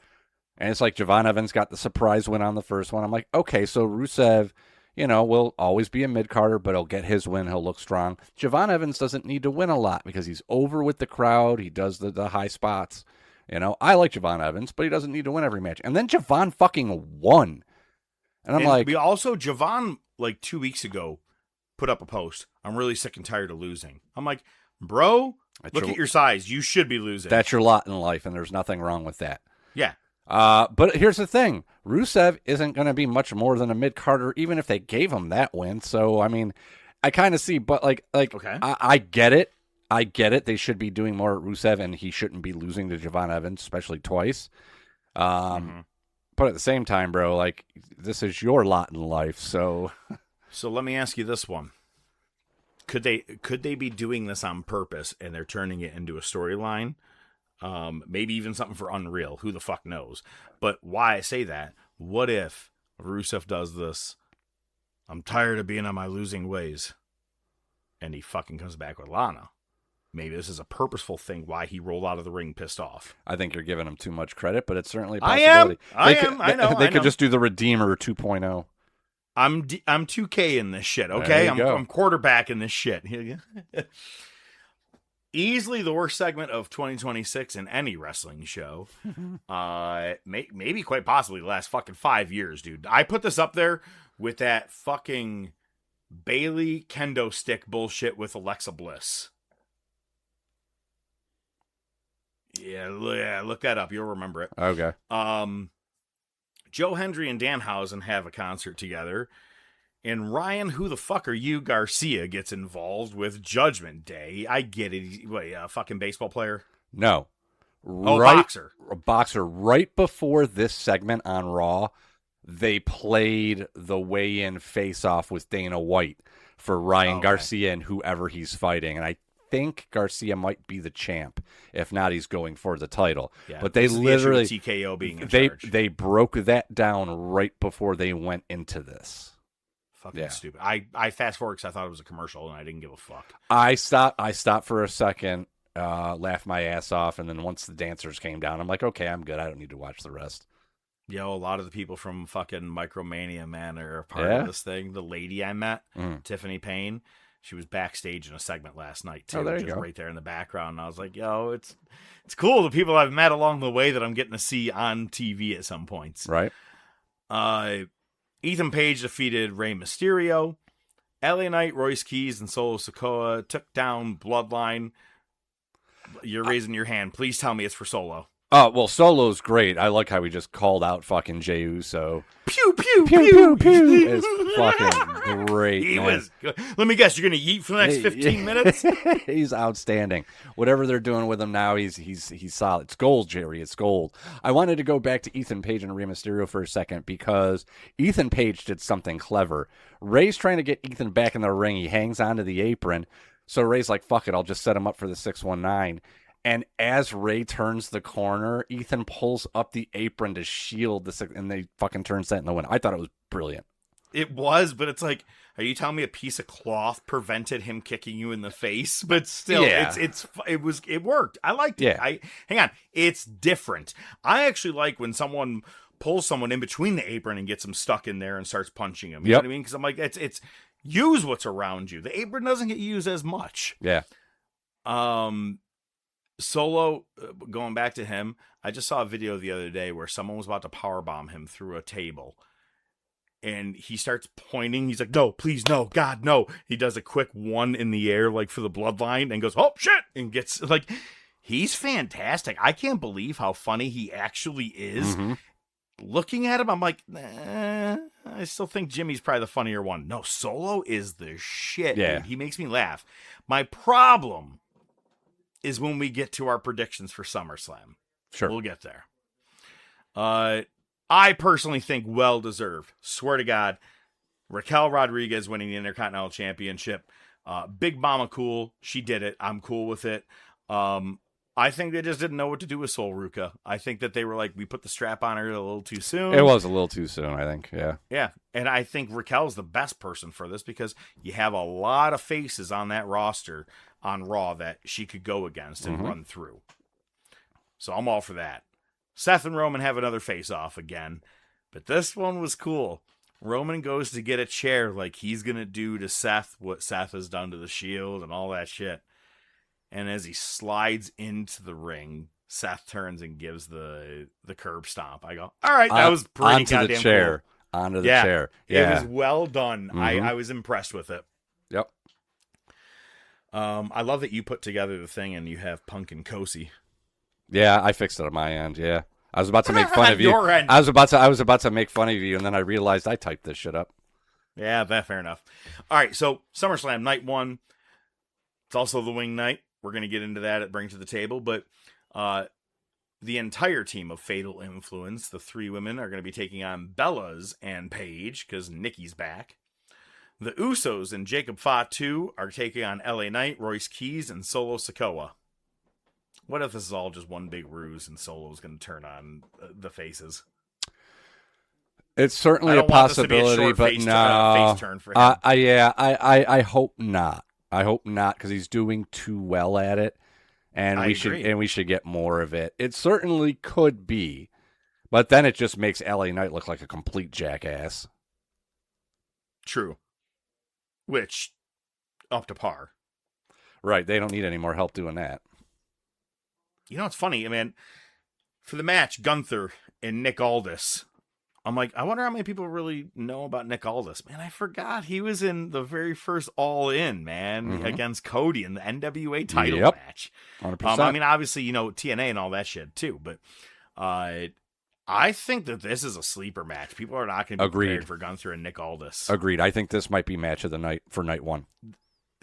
and it's like Javon Evans got the surprise win on the first one. I'm like, okay, so Rusev, will always be a mid-carder, but he'll get his win. He'll look strong. Javon Evans doesn't need to win a lot because he's over with the crowd. He does the high spots. I like Javon Evans, but he doesn't need to win every match. And then Javon fucking won. And I'm like... Javon, 2 weeks ago, put up a post. I'm really sick and tired of losing. I'm like, bro, look at your size. You should be losing. That's your lot in life, and there's nothing wrong with that. Yeah. But here's the thing. Rusev isn't going to be much more than a mid-carder, even if they gave him that win. So, I mean, I kind of see, but okay. I get it. I get it. They should be doing more at Rusev, and he shouldn't be losing to Javon Evans, especially twice. But at the same time, bro, this is your lot in life. So let me ask you this one. Could they be doing this on purpose and they're turning it into a storyline? Maybe even something for Unreal. Who the fuck knows? But why I say that, what if Rusev does this, I'm tired of being on my losing ways, and he fucking comes back with Lana? Maybe this is a purposeful thing why he rolled out of the ring pissed off. I think you're giving him too much credit, but it's certainly a possibility. I know. They could just do the Redeemer 2.0. I'm 2K in this shit, okay? I'm quarterback in this shit. Easily the worst segment of 2026 in any wrestling show. Maybe quite possibly the last fucking 5 years, dude. I put this up there with that fucking Bailey kendo stick bullshit with Alexa Bliss. Yeah, look that up. You'll remember it. Okay. Joe Hendry and Danhausen have a concert together. And Ryan, who the fuck are you, Garcia, gets involved with Judgment Day. I get it. Wait, a fucking baseball player? No. Boxer. A boxer. Right before this segment on Raw, they played the weigh-in face-off with Dana White for Ryan Garcia and whoever he's fighting. And I think Garcia might be the champ. If not, he's going for the title. Yeah, but they literally the TKO being in charge. They broke that down right before they went into this. Fucking stupid. I fast forward because I thought it was a commercial and I didn't give a fuck. I stopped for a second, laughed my ass off, and then once the dancers came down, I'm like, okay, I'm good. I don't need to watch the rest. A lot of the people from fucking Micromania, man, are a part of this thing. The lady I met, Tiffany Payne, she was backstage in a segment last night too, there you go. Right there in the background. And I was like, it's cool. The people I've met along the way that I'm getting to see on TV at some points. Right. Ethan Page defeated Rey Mysterio. LA Knight, Royce Keys, and Solo Sikoa took down Bloodline. You're raising your hand. Please tell me it's for Solo. Oh, well, Solo's great. I like how he just called out fucking Jey Uso. Pew, pew, pew, pew, pew, pew. It's fucking great, He man. was good. Let me guess, you're going to yeet for the next 15 minutes? He's outstanding. Whatever they're doing with him now, he's solid. It's gold, Jerry. It's gold. I wanted to go back to Ethan Page and Rey Mysterio for a second because Ethan Page did something clever. Ray's trying to get Ethan back in the ring. He hangs onto the apron. So Ray's like, fuck it, I'll just set him up for the 619. And as Ray turns the corner, Ethan pulls up the apron to shield and they fucking turn that in the win. I thought it was brilliant. It was, but it's like, are you telling me a piece of cloth prevented him kicking you in the face? But still, Yeah. it worked. I liked it. Yeah. Hang on, it's different. I actually like when someone pulls someone in between the apron and gets them stuck in there and starts punching him. You know what I mean? Because I'm like, it's use what's around you. The apron doesn't get used as much. Yeah. Solo, going back to him, I just saw a video the other day where someone was about to powerbomb him through a table. And he starts pointing. He's like, no, please, no, God, no. He does a quick one in the air, like for the bloodline, and goes, oh, shit, and gets, like, he's fantastic. I can't believe how funny he actually is. Mm-hmm. Looking at him, I'm like, I still think Jimmy's probably the funnier one. No, Solo is the shit. Yeah. Dude. He makes me laugh. My problem is when we get to our predictions for SummerSlam. Sure. We'll get there. I personally think well-deserved. Swear to God, Raquel Rodriguez winning the Intercontinental Championship. Big Mama cool. She did it. I'm cool with it. I think they just didn't know what to do with Sol Ruca. I think that they were like, we put the strap on her a little too soon. It was a little too soon, I think. Yeah. Yeah. And I think Raquel's the best person for this because you have a lot of faces on that roster on Raw that she could go against and run through. So I'm all for that. Seth and Roman have another face-off again, but this one was cool. Roman goes to get a chair like he's going to do to Seth what Seth has done to the Shield and all that shit. And as he slides into the ring, Seth turns and gives the curb stomp. I go, all right, that was pretty onto goddamn the chair. cool. Onto the chair. Yeah. It was well done. Mm-hmm. I was impressed with it. Yep. I love that you put together the thing and you have Punk and Kosi. Yeah, I fixed it on my end. Yeah, I was about to make fun On of you. your end. I was about to make fun of you, and then I realized I typed this shit up. Yeah, fair enough. All right, so SummerSlam night 1. It's also the wing night. We're going to get into that at Bring to the Table, but the entire team of Fatal Influence, the 3 women, are going to be taking on Bellas and Paige because Nikki's back. The Usos and Jacob Fatu are taking on LA Knight, Royce Keys, and Solo Sikoa. What if this is all just one big ruse and Solo's going to turn on the faces? It's certainly I a don't want this to be a possibility, short but face no. face turn for him. I hope not. I hope not because he's doing too well at it, and I agree. we should get more of it. It certainly could be, but then it just makes LA Knight look like a complete jackass. True. Which, up to par. Right? They don't need any more help doing that. You know, it's funny, man. For the match, Gunther and Nick Aldis. I'm like, I wonder how many people really know about Nick Aldis. Man, I forgot he was in the very first All In, man, against Cody in the NWA title match. 100%. I mean, obviously, you know, TNA and all that shit, too. But I think that this is a sleeper match. People are not going to be prepared for Gunther and Nick Aldis. Agreed. I think this might be match of the night for night 1.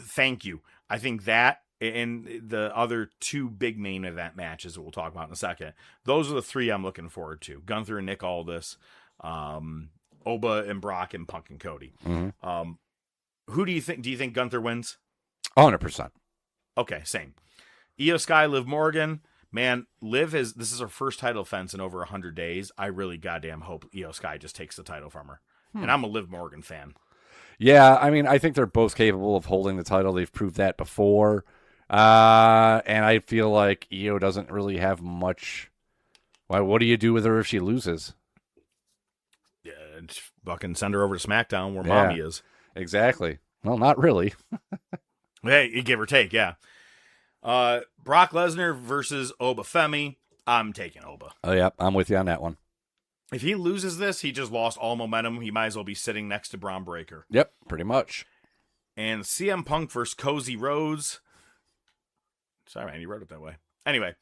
Thank you. I think that and the other 2 big main event matches that we'll talk about in a second, those are the 3 I'm looking forward to. Gunther and Nick Aldis, Oba and Brock, and Punk and Cody. Mm-hmm. Who do you think? Do you think Gunther wins? 100%. Okay, same. Io Sky, Liv Morgan. Man, this is her first title defense in over 100 days. I really goddamn hope Io Sky just takes the title from her. And I'm a Liv Morgan fan. Yeah, I mean, I think they're both capable of holding the title. They've proved that before. And I feel like Io doesn't really have much. Why? What do you do with her if she loses? Yeah, fucking send her over to SmackDown where Mommy is. Exactly. Well, not really. Hey, give or take, yeah. Brock Lesnar versus Oba Femi. I'm taking Oba. Oh, yeah, I'm with you on that one. If he loses this, he just lost all momentum. He might as well be sitting next to Braun Breaker. Yep, pretty much. And CM Punk versus Cozy Rhodes. Sorry, man, you wrote it that way. Anyway,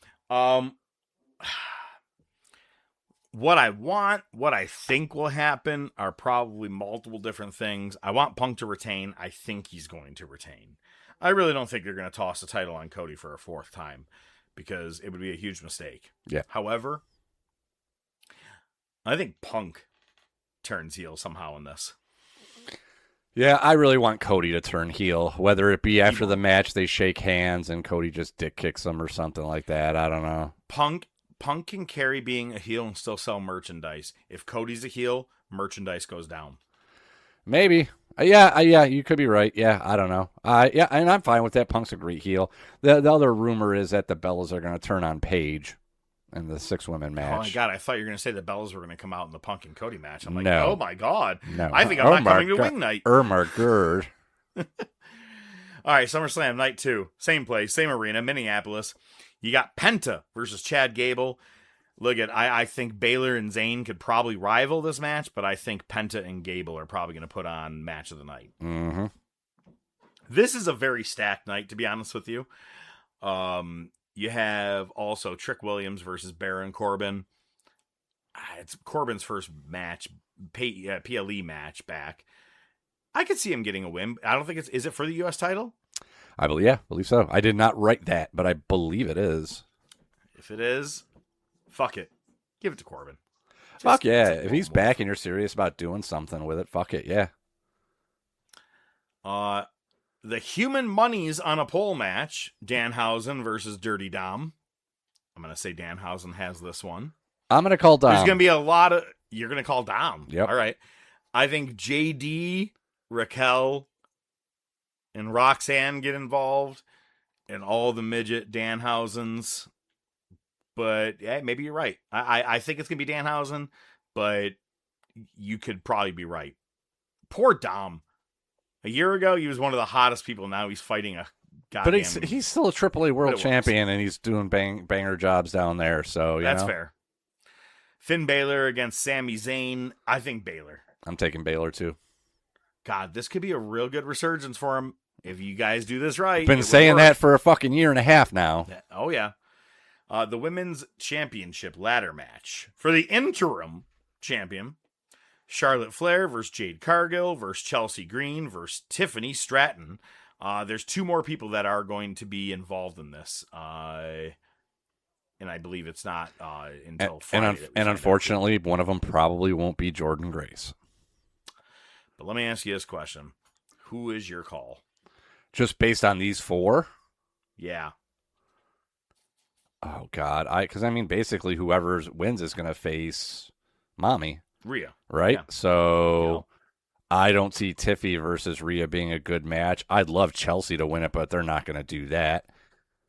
what I want, what I think will happen are probably multiple different things. I want Punk to retain. I think he's going to retain. I really don't think they're going to toss the title on Cody for a 4th time because it would be a huge mistake. Yeah. However, I think Punk turns heel somehow in this. Yeah, I really want Cody to turn heel, whether it be after the match they shake hands and Cody just dick kicks him or something like that. I don't know. Punk can carry being a heel and still sell merchandise. If Cody's a heel, merchandise goes down. Maybe. Yeah, you could be right. Yeah, I don't know. Yeah, and I'm fine with that. Punk's a great heel. The other rumor is that the Bellas are going to turn on Paige in the 6-woman match. Oh my god, I thought you were going to say the Bellas were going to come out in the Punk and Cody match. I'm like, No. oh my god. No. I think I'm not coming to Wing Night. Irma Gerd. All right, SummerSlam Night 2. Same place, same arena, Minneapolis. You got Penta versus Chad Gable. Look at, I think Baylor and Zayn could probably rival this match, but I think Penta and Gable are probably going to put on match of the night. Mm-hmm. This is a very stacked night, to be honest with you. You have also Trick Williams versus Baron Corbin. It's Corbin's first match, PLE match back. I could see him getting a win. I don't think is it for the U.S. title? I believe so. I did not write that, but I believe it is. If it is, fuck it. Give it to Corbin. Fuck yeah. If he's back and you're serious about doing something with it, fuck it, yeah. The Human Money's on a pole match. Danhausen versus Dirty Dom. I'm going to say Danhausen has this one. I'm going to call Dom. There's going to be a lot of... You're going to call Dom. Yep. All right. I think JD, Raquel, and Roxanne get involved. And all the midget Danhausens. But yeah, maybe you're right. I think it's going to be Danhausen. But you could probably be right. Poor Dom. A year ago, he was one of the hottest people. Now he's fighting a goddamn... But he's still a AAA world champion, and he's doing banger jobs down there. So that's fair. Finn Balor against Sami Zayn. I think Balor. I'm taking Balor too. God, this could be a real good resurgence for him if you guys do this right. Been saying that for a fucking year and a half now. Oh yeah. The women's championship ladder match for the interim champion. Charlotte Flair versus Jade Cargill versus Chelsea Green versus Tiffany Stratton. There's 2 more people that are going to be involved in this. And I believe it's not until Friday. And unfortunately, one of them probably won't be Jordan Grace. But let me ask you this question. Who is your call? Just based on these 4? Yeah. Oh, God. Because, basically, whoever wins is going to face Mommy. Rhea. Right? Yeah. So I don't see Tiffy versus Rhea being a good match. I'd love Chelsea to win it, but they're not going to do that.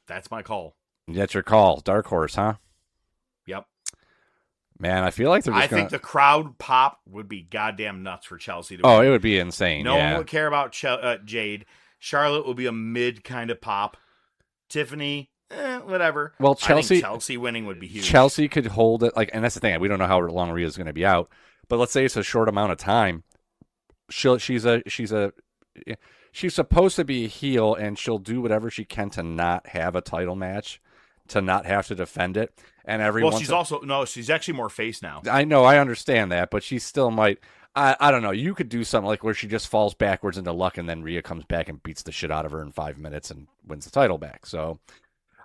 That's my call. That's your call. Dark Horse, huh? Yep. Man, I feel like they're just I think the crowd pop would be goddamn nuts for Chelsea to win. It would be insane. No one would care about Jade. Charlotte will be a mid kind of pop. Tiffany, whatever. Well, I think Chelsea winning would be huge. Chelsea could hold it, and that's the thing. We don't know how long Rhea's going to be out, but let's say it's a short amount of time. She's supposed to be a heel, and she'll do whatever she can to not have a title match, to not have to defend it. And she's actually more face now. I know, I understand that, but she still might. I don't know. You could do something like where she just falls backwards into luck, and then Rhea comes back and beats the shit out of her in 5 minutes and wins the title back. So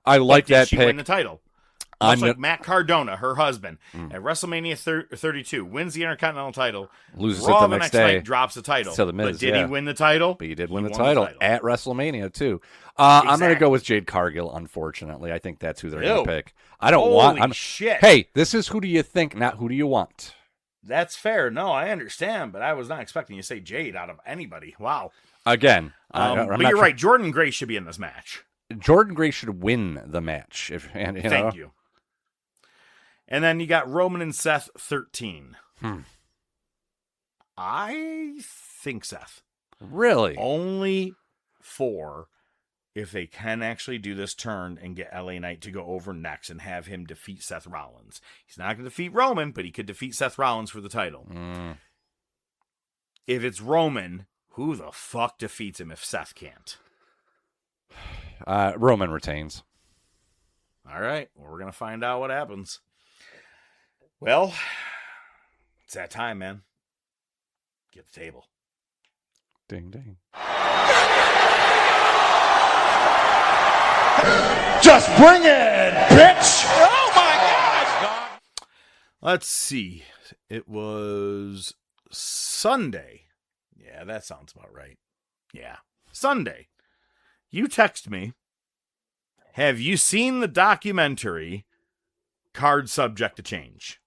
I like that pick. She win the title. Much like Matt Cardona, her husband, at WrestleMania 32, wins the Intercontinental title, loses Raw it the next day, night, drops the title. To the Miz, but did he win the title? But he did win the title at WrestleMania too. I'm going to go with Jade Cargill. Unfortunately, I think that's who they're going to pick. I don't want. Shit. Hey, this is who do you think, not who do you want. That's fair. No, I understand, but I was not expecting you to say Jade out of anybody. Wow. Again, but you're right. Jordan Grace should be in this match. Jordan Grace should win the match. Thank you. And then you got Roman and Seth 13. I think Seth. Really? Only 4 if they can actually do this turn and get LA Knight to go over next and have him defeat Seth Rollins. He's not going to defeat Roman, but he could defeat Seth Rollins for the title. If it's Roman, who the fuck defeats him if Seth can't? Roman retains. All right. Well, we're going to find out what happens. Well, it's that time, man. Get the table. Ding, ding. Just bring it, bitch! Oh my God! Let's see. It was Sunday. Yeah, that sounds about right. Yeah, Sunday. You text me. Have you seen the documentary Card Subject to Change?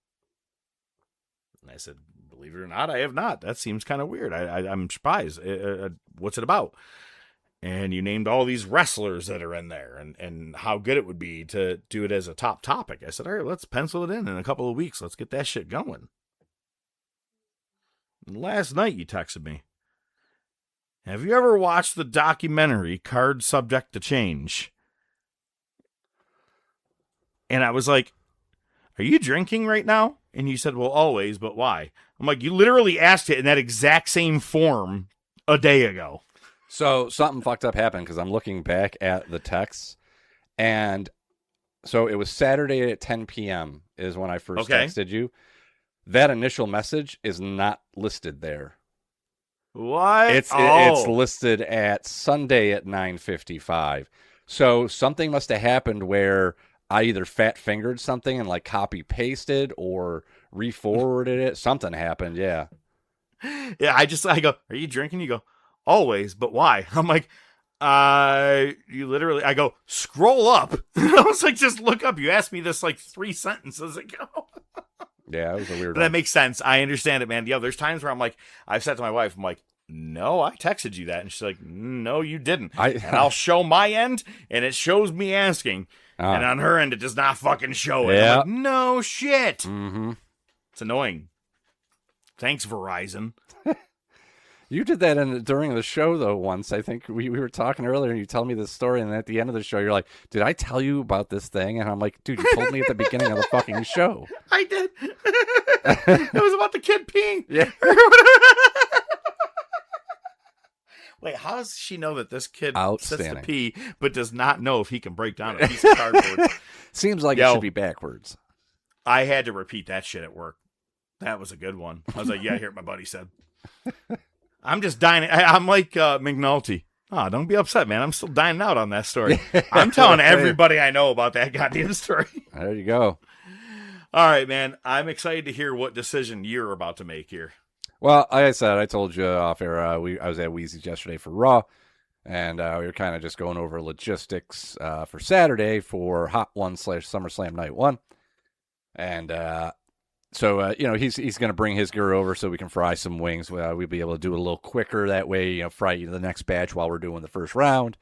And I said, believe it or not, I have not. That seems kind of weird. I'm surprised. What's it about? And you named all these wrestlers that are in there and how good it would be to do it as a top topic. I said, all right, let's pencil it in a couple of weeks. Let's get that shit going. And last night you texted me, have you ever watched the documentary Card Subject to Change? And I was like, are you drinking right now? And you said, well, always, but why? I'm like, you literally asked it in that exact same form a day ago. So something fucked up happened because I'm looking back at the texts. And so it was Saturday at 10 p.m. is when I first texted you. That initial message is not listed there. What? It's listed at Sunday at 9:55. So something must have happened where I either fat fingered something and like copy pasted or re-forwarded it. Something happened, yeah. Yeah, I go, are you drinking? You go, always, but why? I'm like, you literally, I go, scroll up. I was like, just look up. You asked me this like 3 sentences ago. Yeah, it was a weird But one. that makes sense. I understand it, man. Yo, there's times where I'm like, I've said to my wife, I'm like, no, I texted you that. And she's like, no, you didn't. And I'll show my end, and it shows me asking. And on her end, it does not fucking show it. I'm like, no shit. Mm-hmm. It's annoying. Thanks, Verizon. You did that during the show, though, once. I think we were talking earlier, and you tell me this story, and at the end of the show, you're like, did I tell you about this thing? And I'm like, dude, you told me at the beginning of the fucking show. I did. It was about the kid peeing. Yeah. Wait, how does she know that this kid sits to Outstanding. pee, but does not know if he can break down a piece of cardboard? Seems like it should be backwards. I had to repeat that shit at work. That was a good one. I was like, yeah, I hear what my buddy said. I'm just dining. I'm like McNulty. Oh, don't be upset, man. I'm still dining out on that story. I'm telling everybody I know about that goddamn story. There you go. All right, man. I'm excited to hear what decision you're about to make here. Well, like I said, I told you off air, I was at Wheezy's yesterday for Raw, and we were kind of just going over logistics for Saturday for Hot 1 / SummerSlam Night 1. And so, he's going to bring his gear over so we can fry some wings. We'll be able to do it a little quicker. That way, fry the next batch while we're doing the first round.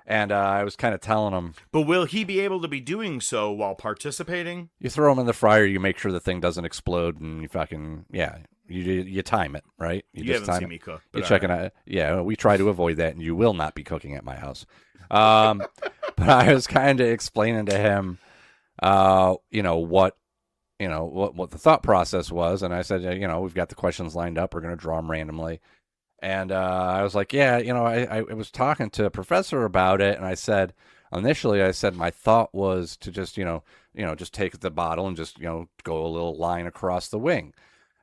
And I was kind of telling him. But will he be able to be doing so while participating? You throw them in the fryer, you make sure the thing doesn't explode, and you fucking, you time it, right? You haven't seen me cook. You're checking out. Yeah, we try to avoid that, and you will not be cooking at my house. But I was kind of explaining to him, what the thought process was, and I said, we've got the questions lined up. We're going to draw them randomly. And I was like, I was talking to a professor about it, and I said, initially, my thought was to just, just take the bottle and just, go a little line across the wing.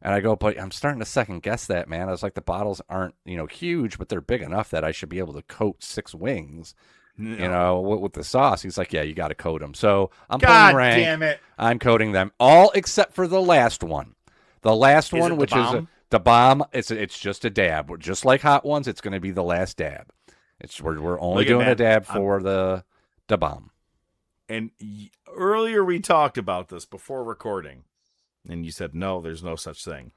And I go, but I'm starting to second guess that, man. I was like, the bottles aren't, huge, but they're big enough that I should be able to coat 6 wings, with the sauce. He's like, yeah, you got to coat them. So I'm pulling rank. Damn it. I'm coating them all except for the last one. The last one, which is the bomb. It's just a dab. Just like Hot Ones, it's going to be the last dab. We're only doing a dab for the bomb. And earlier we talked about this before recording, and you said, no, there's no such thing.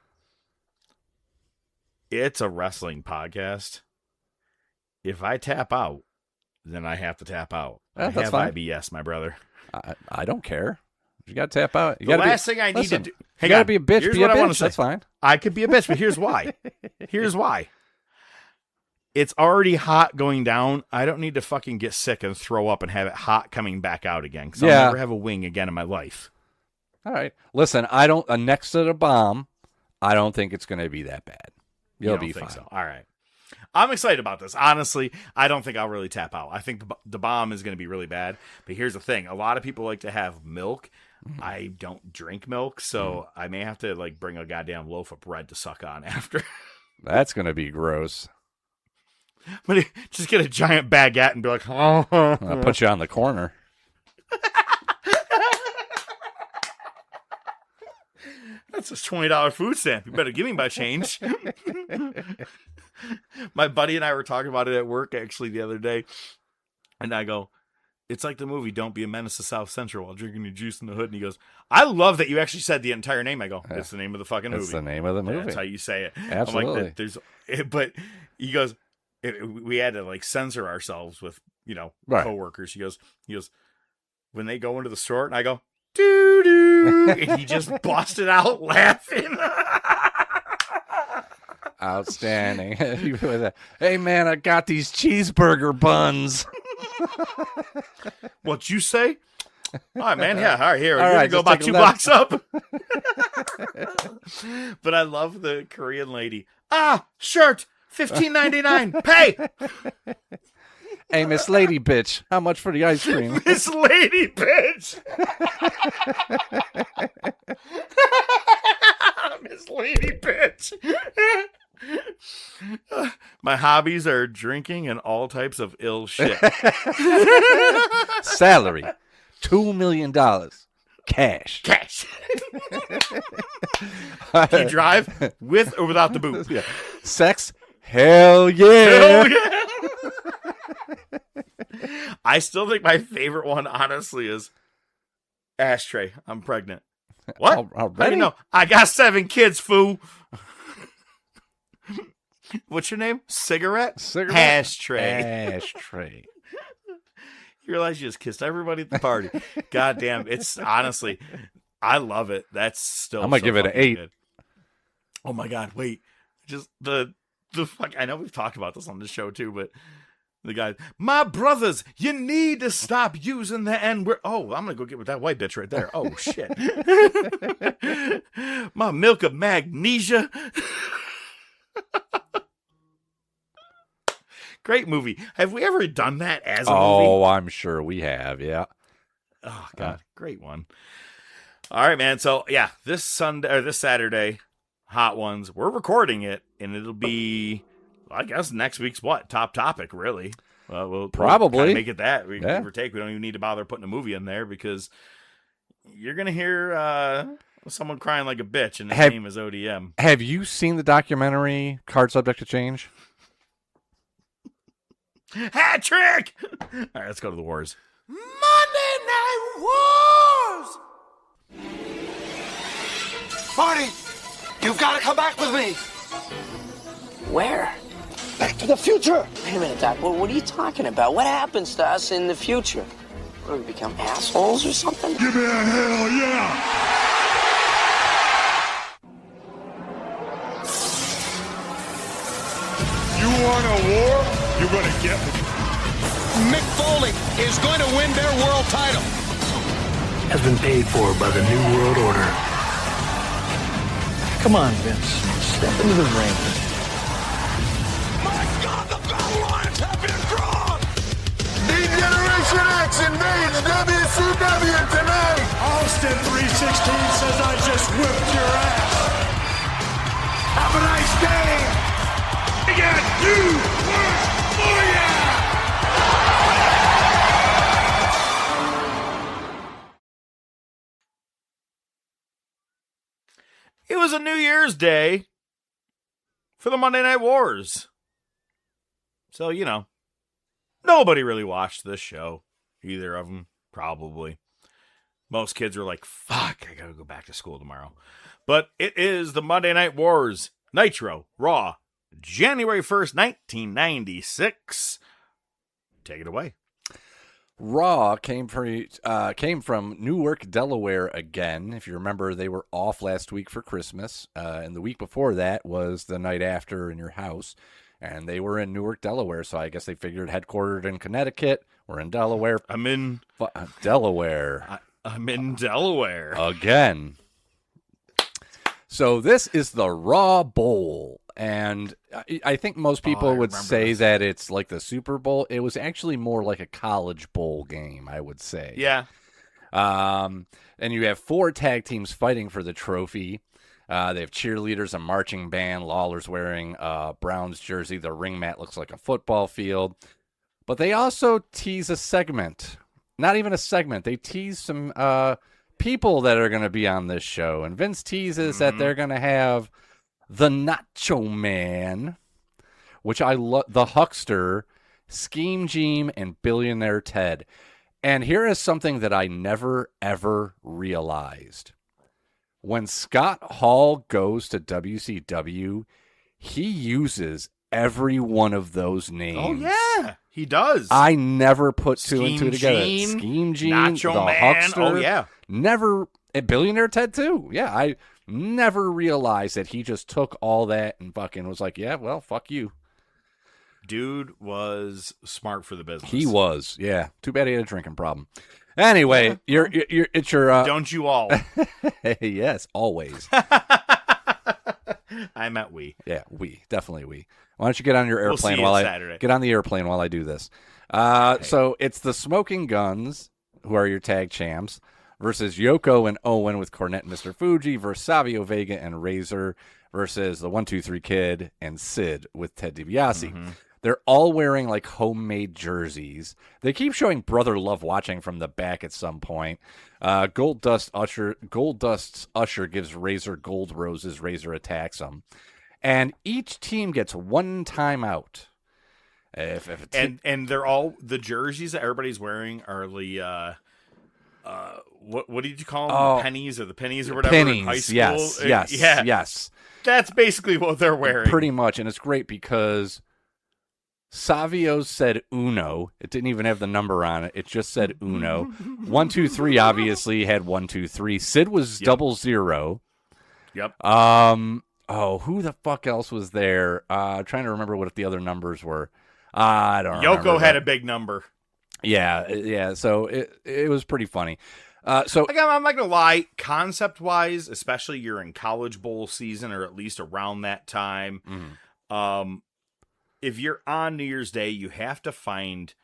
It's a wrestling podcast. If I tap out, then I have to tap out. That's I have fine. IBS, my brother. I don't care. You got to tap out. The last thing I need to do. You got to be a bitch. Be a bitch. That's fine. I could be a bitch, but here's why. Here's why. It's already hot going down. I don't need to fucking get sick and throw up and have it hot coming back out again. Because I'll never have a wing again in my life. All right. Listen, next to the bomb, I don't think it's going to be that bad. You'll be fine. So. All right. I'm excited about this. Honestly, I don't think I'll really tap out. I think the bomb is going to be really bad. But here's the thing. A lot of people like to have milk. Mm-hmm. I don't drink milk, so I may have to bring a goddamn loaf of bread to suck on after. That's going to be gross. But just get a giant baguette and be like, oh. I'll put you on the corner. That's a $20 food stamp. You better give me my change. My buddy and I were talking about it at work actually the other day. And I go, it's like the movie Don't Be a Menace to South Central while drinking your juice in the hood. And he goes, I love that you actually said the entire name. I go, it's the name of the fucking movie. It's the name of the movie. That's how you say it. Absolutely. I'm like, but he goes, we had to like censor ourselves with, coworkers. He goes, when they go into the store, and I go, doo doo, and he just busted out laughing. Outstanding. Hey man, I got these cheeseburger buns. What you say? All right, man. Yeah, all right, here. All You're right, going to go about 2 left. blocks up. But I love the Korean lady. Shirt, $15.99. Pay. Hey, Miss Lady Bitch, how much for the ice cream? Miss Lady Bitch. Miss Lady Bitch. My hobbies are drinking and all types of ill shit. Salary, $2 million. Cash. Do you drive with or without the boot? Yeah. Sex? Hell yeah. Hell yeah. I still think my favorite one, honestly, is ashtray. I'm pregnant. What? Already? How do you know? I got 7 kids, fool. What's your name? Cigarette? Ashtray. You realize you just kissed everybody at the party. God damn. It's honestly, I love it. That's still I'm going to give it an 8. Good. Oh my God. Wait. Just the fuck. I know we've talked about this on the show too, but the guy, my brothers, you need to stop using the N-word. Oh, I'm going to go get with that white bitch right there. Oh, shit. My milk of magnesia. Great movie. Have we ever done that as a movie? Oh, I'm sure we have. Yeah. Oh God, great one. All right, man. So yeah, this Saturday, Hot Ones. We're recording it, and it'll be, I guess, next week's top topic. Really, we'll probably make it that. Give or take. We don't even need to bother putting a movie in there because you're gonna hear someone crying like a bitch, and his name is ODM. Have you seen the documentary Card Subject to Change? Hat trick! All right, let's go to the wars. Monday Night Wars! Marty, you've got to come back with me. Where? Back to the future. Wait a minute, Doc. What are you talking about? What happens to us in the future? What, do we become assholes or something? Give me a hell yeah! You want a war? You're gonna get it. Mick Foley is going to win their world title. Has been paid for by the New World Order. Come on, Vince. Step into the ring. My God, the battle lines have been drawn. D-Generation X invades WCW tonight. Austin 316 says I just whipped your ass. Have a nice day. We got you. Oh yeah. It was a New Year's Day for the Monday Night Wars. So, nobody really watched this show. Either of them, probably. Most kids were like, fuck, I gotta go back to school tomorrow. But it is the Monday Night Wars Nitro Raw, January 1st, 1996. Take it away. Raw came from Newark, Delaware again. If you remember, they were off last week for Christmas, and the week before that was the night after in your house, and they were in Newark, Delaware, so I guess they figured headquartered in Connecticut. We're in Delaware. I'm in Delaware. I'm in Delaware. Again. So this is the Raw Bowl. And I think most people would say that it's like the Super Bowl. It was actually more like a college bowl game, I would say. Yeah. And you have 4 tag teams fighting for the trophy. They have cheerleaders, a marching band. Lawler's wearing Brown's jersey. The ring mat looks like a football field. But they also tease a segment. Not even a segment. They tease some people that are going to be on this show. And Vince teases that they're going to have the Nacho Man, which I love, the Huckster, Scheme Gene, and Billionaire Ted. And here is something that I never, ever realized. When Scott Hall goes to WCW, he uses every one of those names. Oh, yeah, he does. I never put two and two together. Gene, Scheme Gene, Nacho the Man. Huckster. Oh, yeah. Never, Billionaire Ted, too. Yeah, I never realized that he just took all that and fucking was like, yeah, well, fuck you. Dude was smart for the business. He was, yeah. Too bad he had a drinking problem. Anyway, it's your... Don't you all? Yes, always. I meant we. Yeah, we. Definitely we. Why don't you get on your We'll see airplane you while Saturday. get on the airplane while I do this? So it's the Smoking Guns, who are your tag champs, versus Yoko and Owen with Cornette and Mr. Fuji, versus Savio Vega and Razor, versus the 1-2-3 Kid and Sid with Ted DiBiase. Mm-hmm. They're all wearing like homemade jerseys. They keep showing Brother Love watching from the back at some point. Goldust's Usher gives Razor gold roses. Razor attacks him, and each team gets one timeout. And they're all the jerseys that everybody's wearing are the what did you call them? The pennies or the pennies or whatever pennies, in high school? Yes. That's basically what they're wearing. Pretty much, and it's great because Savio said Uno. It didn't even have the number on it. It just said Uno. 1-2-3 obviously had 1-2-3. Sid was 00. Yep. Who the fuck else was there? Trying to remember what the other numbers were. I don't know. Yoko had a big number. Yeah. So it was pretty funny. So I'm not gonna lie, concept wise, especially you're in college bowl season or at least around that time. If you're on New Year's Day, you have to find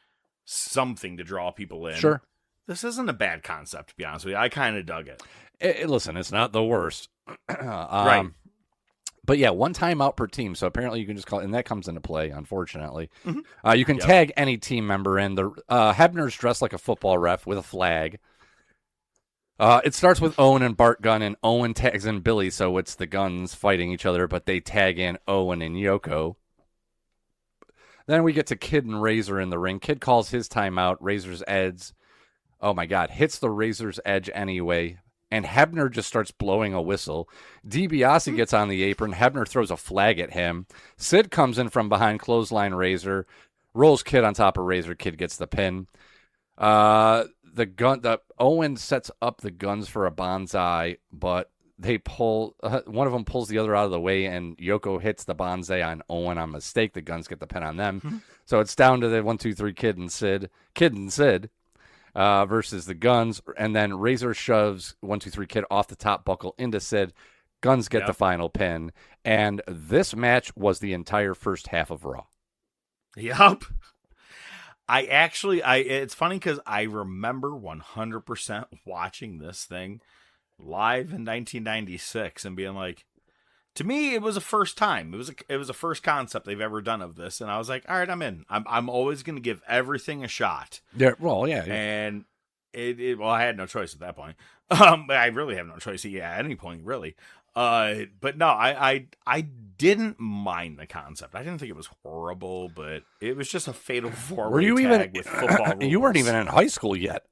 something to draw people in. Sure. This isn't a bad concept, to be honest with you. I kind of dug it. Listen, it's not the worst. Right. But yeah, one time out per team. So apparently you can just call it, and that comes into play, unfortunately. You can tag any team member in. The Hebner's dressed like a football ref with a flag. It starts with Owen and Bart Gunn, and Owen tags in Billy, so it's the Guns fighting each other, but they tag in Owen and Yoko. Then we get to Kid and Razor in the ring. Kid calls his timeout. Razor's edge. Oh, my God. Hits the Razor's edge anyway. And Hebner just starts blowing a whistle. DiBiase gets on the apron. Hebner throws a flag at him. Sid comes in from behind, clothesline Razor. Rolls Kid on top of Razor. Kid gets the pin. Owen sets up the Guns for a bonsai, but they pull one of them pulls the other out of the way, and Yoko hits the bonsai on Owen on mistake. The Guns get the pin on them. So it's down to the 1-2-3 Kid and Sid versus the Guns, and then Razor shoves 1-2-3 Kid off the top buckle into Sid. Guns get the final pin, and this match was the entire first half of Raw. Yup. It's funny because I remember 100% watching this thing live in 1996 and being like, to me, it was a first time. It was a first concept they've ever done of this, and I was like, all right, I'm in. I'm always going to give everything a shot. Yeah, well, yeah. And I had no choice at that point. I really have no choice at any point, really. But no, I didn't mind the concept. I didn't think it was horrible, but it was just a fatal four-way tag with football rules. You weren't even in high school yet.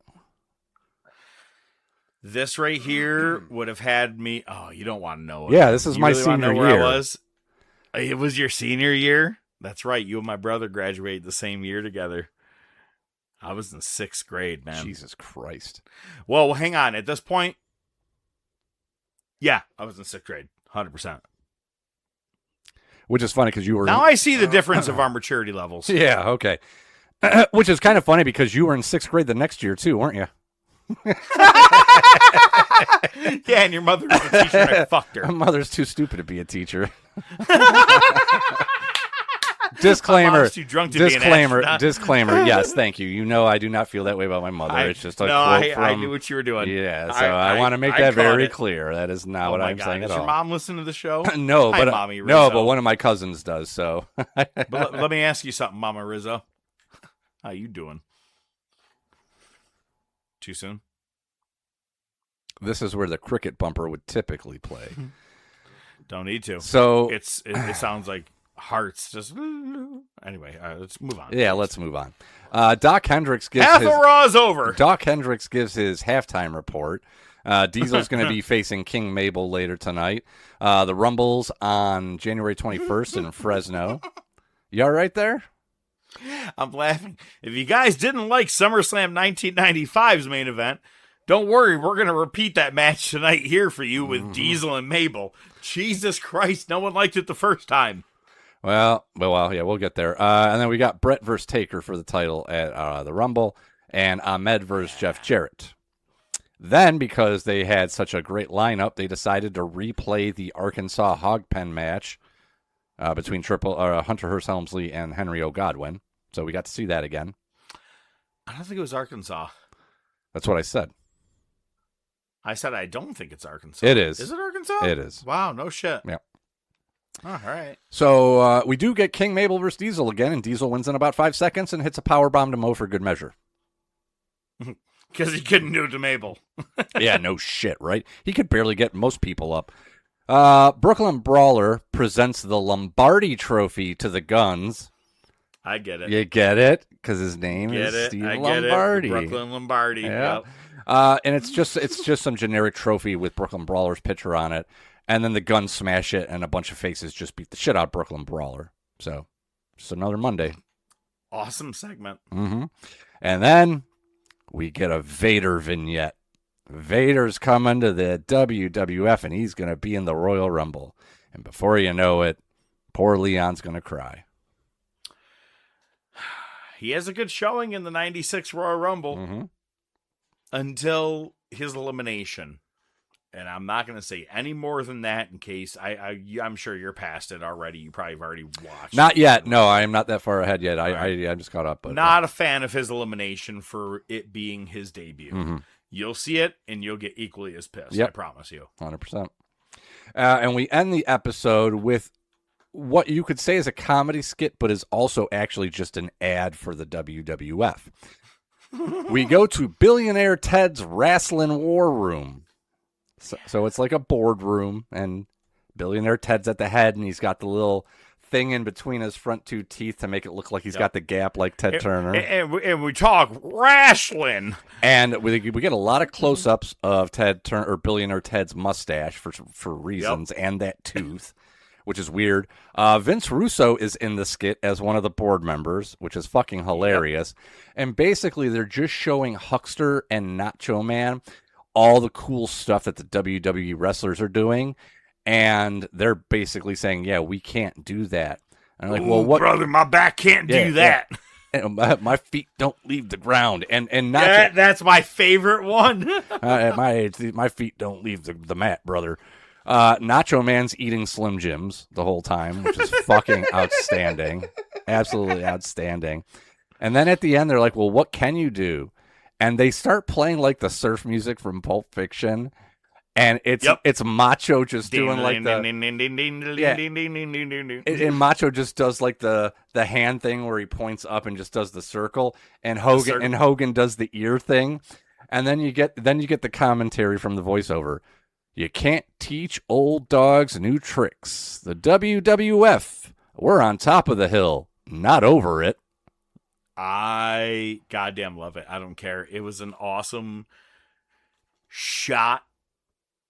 This right here would have had me. Oh, you don't want to know. Yeah, this is my senior year. I was? It was your senior year? That's right. You and my brother graduated the same year together. I was in 6th grade, man. Jesus Christ. Well, hang on. At this point, yeah, I was in 6th grade, 100%. Which is funny because you were. Now I see the difference of our maturity levels. Yeah, okay. Which is kind of funny because you were in 6th grade the next year too, weren't you? Yeah, and your mother was a teacher. I fucked her. My mother's too stupid to be a teacher. Disclaimer. Too drunk to be an astronaut. Disclaimer. Yes, thank you. You know I do not feel that way about my mother. It's just a quote from. I knew what you were doing. Yeah, so I want to make that very clear. That is not what I'm saying at all. Does your mom listen to the show? No, Hi, but Mommy Rizzo. no, but one of my cousins does. So. But let me ask you something, Mama Rizzo. How you doing? Too soon? This is where the cricket bumper would typically play. Don't need to. So it sounds like hearts just. Anyway, let's move on. Yeah, let's move on. Doc Hendricks gives half of Raw's over. Doc Hendricks gives his halftime report. Diesel's going to be facing King Mabel later tonight. The Rumble's on January 21st in Fresno. You all right there? I'm laughing. If you guys didn't like SummerSlam 1995's main event, don't worry. We're going to repeat that match tonight here for you with Diesel and Mabel. Jesus Christ, no one liked it the first time. Well, yeah, we'll get there. And then we got Brett versus Taker for the title at the Rumble, and Ahmed versus Jeff Jarrett. Then, because they had such a great lineup, they decided to replay the Arkansas Hog Pen match between Hunter Hearst Helmsley and Henry O. Godwin. So we got to see that again. I don't think it was Arkansas. That's what I said. I said I don't think it's Arkansas. It is. Is it Arkansas? It is. Wow, no shit. Yeah. All right. So we do get King Mabel versus Diesel again, and Diesel wins in about 5 seconds and hits a powerbomb to Mo for good measure. Because he couldn't do it to Mabel. Yeah, no shit, right? He could barely get most people up. Brooklyn Brawler presents the Lombardi Trophy to the Guns. I get it. You get it? Because his name is Steve Lombardi. Brooklyn Lombardi. Yeah. Yep. And it's just some generic trophy with Brooklyn Brawler's picture on it. And then the Guns smash it, and a bunch of faces just beat the shit out of Brooklyn Brawler. So, just another Monday. Awesome segment. Mm-hmm. And then we get a Vader vignette. Vader's coming to the WWF, and he's going to be in the Royal Rumble. And before you know it, poor Leon's going to cry. He has a good showing in the 96 Royal Rumble until his elimination. And I'm not going to say any more than that in case I'm sure you're past it already. You probably have already watched. Not yet. No, I am not that far ahead yet. I just caught up. But not a fan of his elimination for it being his debut. You'll see it, and you'll get equally as pissed. Yep. I promise you. 100%. And we end the episode with what you could say is a comedy skit, but is also actually just an ad for the WWF. We go to Billionaire Ted's Wrestling War Room. So it's like a boardroom, and Billionaire Ted's at the head, and he's got the little thing in between his front 2 teeth to make it look like he's got the gap like Ted Turner. And we talk wrestling. And we get a lot of close-ups of Ted Turner or Billionaire Ted's mustache for reasons, and that tooth, which is weird. Vince Russo is in the skit as one of the board members, which is fucking hilarious. And basically, they're just showing Huckster and Nacho Man all the cool stuff that the WWE wrestlers are doing, and they're basically saying, yeah, we can't do that. And I'm like, well, what? Brother, my back can't do that. Yeah. And my feet don't leave the ground. And Nacho, that's my favorite one. at my age, my feet don't leave the mat, brother. Nacho Man's eating Slim Jims the whole time, which is fucking outstanding. Absolutely outstanding. And then at the end, they're like, well, what can you do? And they start playing like the surf music from Pulp Fiction, and it's Macho just doing like the and Macho just does like the hand thing where he points up and just does the circle, and Hogan does the ear thing, and then you get the commentary from the voiceover. You can't teach old dogs new tricks. The WWF, we're on top of the hill, not over it. I goddamn love it. I don't care. It was an awesome shot,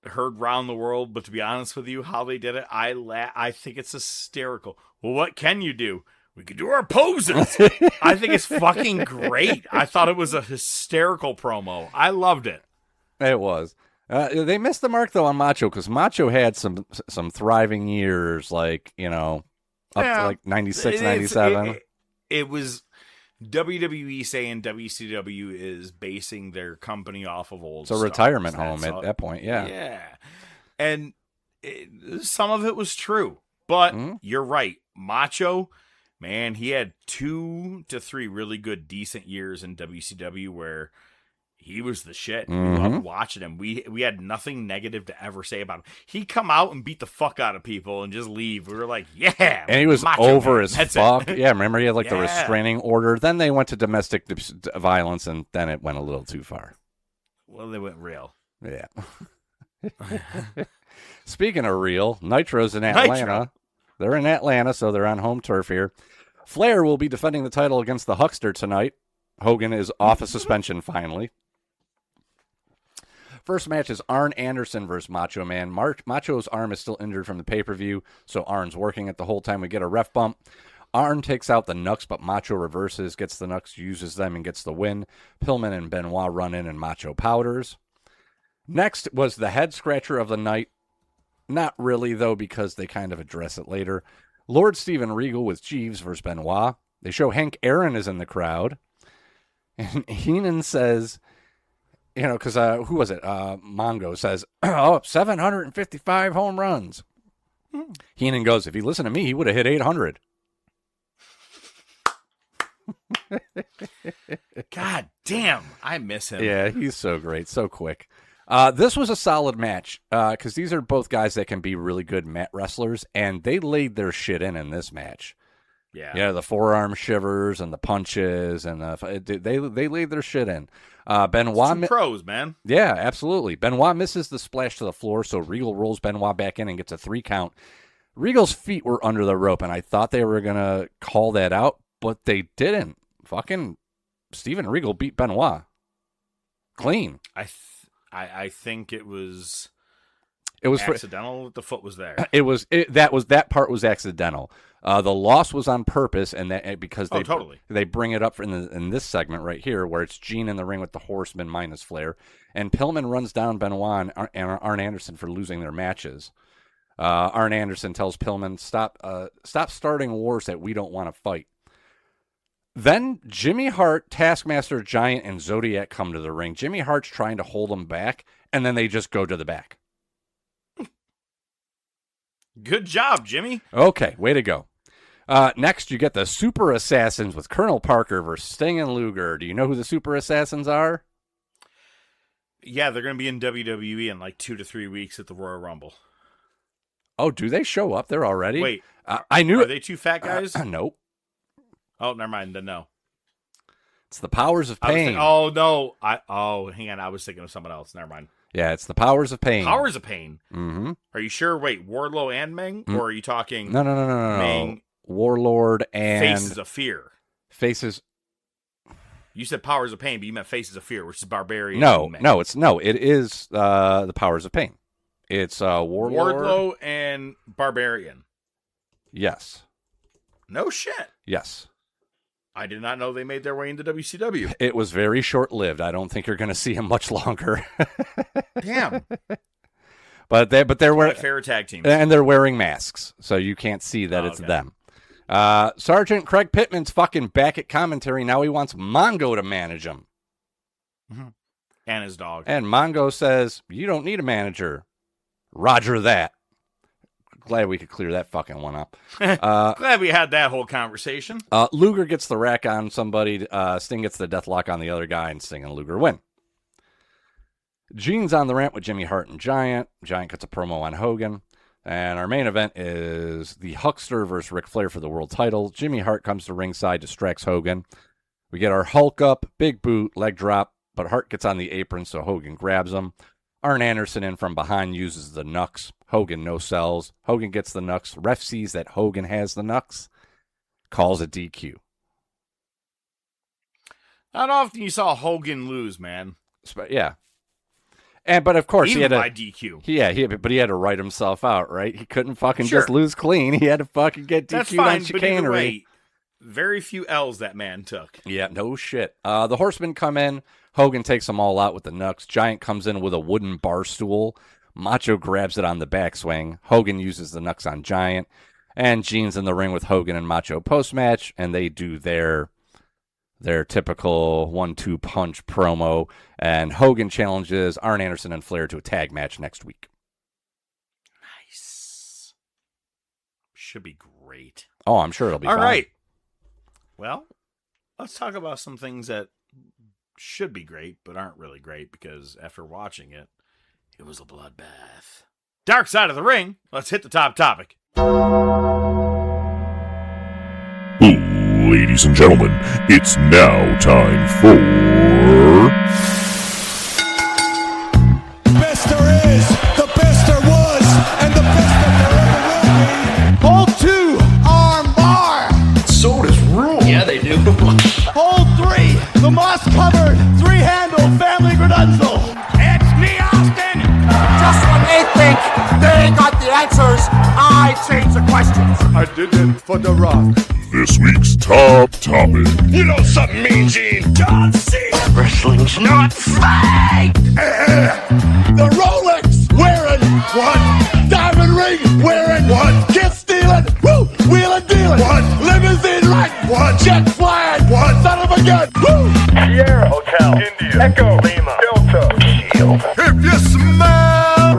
heard around the world, but to be honest with you, how they did it, I think it's hysterical. Well, what can you do? We could do our poses. I think it's fucking great. I thought it was a hysterical promo. I loved it. It was. They missed the mark, though, on Macho, because Macho had some thriving years, like, up to like 96, 97. It was WWE saying WCW is basing their company off of old stuff. It's a retirement home at that point, yeah. Yeah. And some of it was true, but you're right. Macho, man, he had 2 to 3 really good, decent years in WCW where he was the shit. We loved watching him. We had nothing negative to ever say about him. He'd come out and beat the fuck out of people and just leave. We were like, yeah. And he was over as fuck. It. Yeah, remember he had like the restraining order. Then they went to domestic violence, and then it went a little too far. Well, they went real. Yeah. Speaking of real, Nitro's in Atlanta. They're in Atlanta, so they're on home turf here. Flair will be defending the title against the Huckster tonight. Hogan is off of suspension finally. First match is Arn Anderson versus Macho Man. Macho's arm is still injured from the pay-per-view, so Arn's working it the whole time. We get a ref bump. Arn takes out the Knucks, but Macho reverses, gets the Knucks, uses them, and gets the win. Pillman and Benoit run in, and Macho powders. Next was the head scratcher of the night. Not really, though, because they kind of address it later. Lord Steven Regal with Jeeves versus Benoit. They show Hank Aaron is in the crowd. And Heenan says, you know, because who was it? Mongo says, 755 home runs. Heenan goes, if he listened to me, he would have hit 800. God damn, I miss him. Yeah, he's so great, so quick. This was a solid match because these are both guys that can be really good mat wrestlers, and they laid their shit in this match. Yeah, the forearm shivers and the punches, and they laid their shit in. Benoit pros, man. Yeah, absolutely. Benoit misses the splash to the floor, so Regal rolls Benoit back in and gets a 3 count. Regal's feet were under the rope, and I thought they were gonna call that out, but they didn't. Fucking Steven Regal beat Benoit clean. I think it was accidental that the foot was there. That part was accidental. The loss was on purpose, and that because they bring it up in this segment right here, where it's Gene in the ring with the Horseman minus Flair, and Pillman runs down Benoit and Arn Anderson for losing their matches. Arn Anderson tells Pillman, "Stop starting wars that we don't want to fight." Then Jimmy Hart, Taskmaster, Giant, and Zodiac come to the ring. Jimmy Hart's trying to hold them back, and then they just go to the back. Good job, Jimmy. Okay, way to go. Next, you get the Super Assassins with Colonel Parker versus Sting and Luger. Do you know who the Super Assassins are? Yeah, they're going to be in WWE in like 2 to 3 weeks at the Royal Rumble. Oh, do they show up there already? Wait, I knew. Are they 2 fat guys? Nope. Oh, never mind. Then no. It's the Powers of Pain. Hang on. I was thinking of someone else. Never mind. Yeah, it's the Powers of Pain. Powers of Pain. Mm-hmm. Are you sure? Wait, Wardlow and Meng, or are you talking? No. Meng, Warlord and Faces of Fear. Faces. You said Powers of Pain, but you meant Faces of Fear, which is Barbarian. It is the Powers of Pain. It's Wardlow and Barbarian. Yes. No shit. Yes. I did not know they made their way into WCW. It was very short-lived. I don't think you're going to see him much longer. Damn. But they're wearing favorite tag teams, and they're wearing masks, so you can't see that it's them. Sergeant Craig Pittman's fucking back at commentary now. He wants Mongo to manage him, and his dog. And Mongo says, "You don't need a manager." Roger that. Glad we could clear that fucking one up. Glad we had that whole conversation. Luger gets the rack on somebody. Sting gets the deathlock on the other guy, and Sting and Luger win. Gene's on the ramp with Jimmy Hart and Giant. Giant cuts a promo on Hogan. And our main event is the Huckster versus Ric Flair for the world title. Jimmy Hart comes to ringside, distracts Hogan. We get our Hulk up, big boot, leg drop, but Hart gets on the apron, so Hogan grabs him. Arn Anderson in from behind uses the Knucks. Hogan no sells. Hogan gets the Knucks. Ref sees that Hogan has the Knucks. Calls a DQ. Not often you saw Hogan lose, man. Yeah. But of course, even he had by DQ. But he had to write himself out, right? He couldn't fucking just lose clean. He had to fucking get DQ'd on chicanery. But either way, very few L's that man took. Yeah, no shit. The Horsemen come in. Hogan takes them all out with the Knucks. Giant comes in with a wooden bar stool. Macho grabs it on the backswing. Hogan uses the Knucks on Giant. And Gene's in the ring with Hogan and Macho post-match, and they do their typical 1-2 punch promo. And Hogan challenges Arn Anderson and Flair to a tag match next week. Nice. Should be great. Oh, I'm sure it'll be all fun. All right. Well, let's talk about some things that should be great, but aren't really great because after watching it, it was a bloodbath. Dark Side of the Ring. Let's hit the top topic. Ladies and gentlemen, it's now time for... Best there is, the best there was, and the best that there ever will be. Call 2. answer questions. I did it for The Rock. This week's top topic. You know something, Mean Gene? John Cena. Wrestling's not fake. The Rolex wearing one. Diamond ring wearing one. Kiss stealing. Woo. Wheeling dealing. One. Limousine riding. One. Jet flying. One. Son of a gun. Woo. Sierra Hotel, India, Echo, Lima, Delta, Shield. If you smell.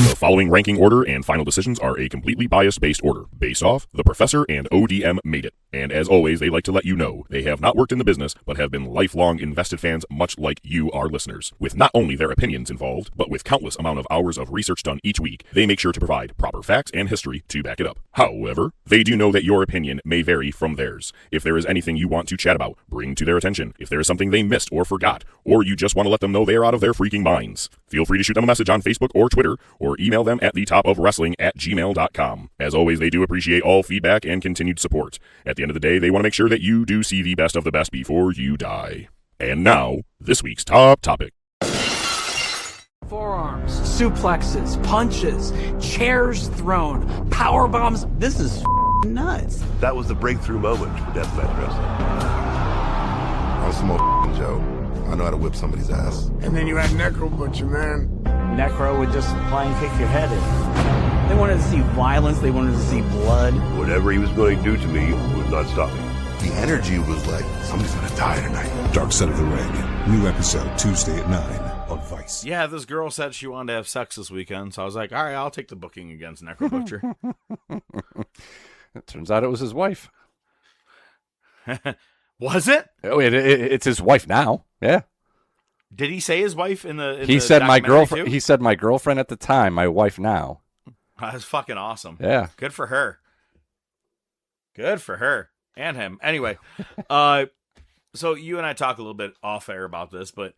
The following ranking order and final decisions are a completely bias-based order, based off The Professor and ODM made it. And as always, they like to let you know they have not worked in the business, but have been lifelong invested fans much like you, our listeners. With not only their opinions involved, but with countless amount of hours of research done each week, they make sure to provide proper facts and history to back it up. However, they do know that your opinion may vary from theirs. If there is anything you want to chat about, bring to their attention. If there is something they missed or forgot, or you just want to let them know they are out of their freaking minds, feel free to shoot them a message on Facebook or Twitter, or email them at thetopofwrestling@gmail.com. As always, they do appreciate all feedback and continued support. At the end of the day, they want to make sure that you do see the best of the best before you die. And now, this week's top topic. Forearms, suplexes, punches, chairs thrown, power bombs. This is nuts. That was the breakthrough moment for deathmatch wrestling. I'm Samoa Joe. I know how to whip somebody's ass. And then you had Necro Butcher, man. Necro would just fly and kick your head in. They wanted to see violence. They wanted to see blood. Whatever he was going to do to me would not stop me. The energy was like, somebody's gonna die tonight. Dark Side of the Ring. New episode Tuesday at 9 on Vice. Yeah, this girl said she wanted to have sex this weekend, so I was like, all right, I'll take the booking against Necro Butcher. It turns out it was his wife. Was it? Oh, it's his wife now. Yeah. Did he say his wife in the? He said my girlfriend. He said my girlfriend at the time, my wife now. That's fucking awesome. Yeah. Good for her. Good for her and him. Anyway, so you and I talk a little bit off air about this, but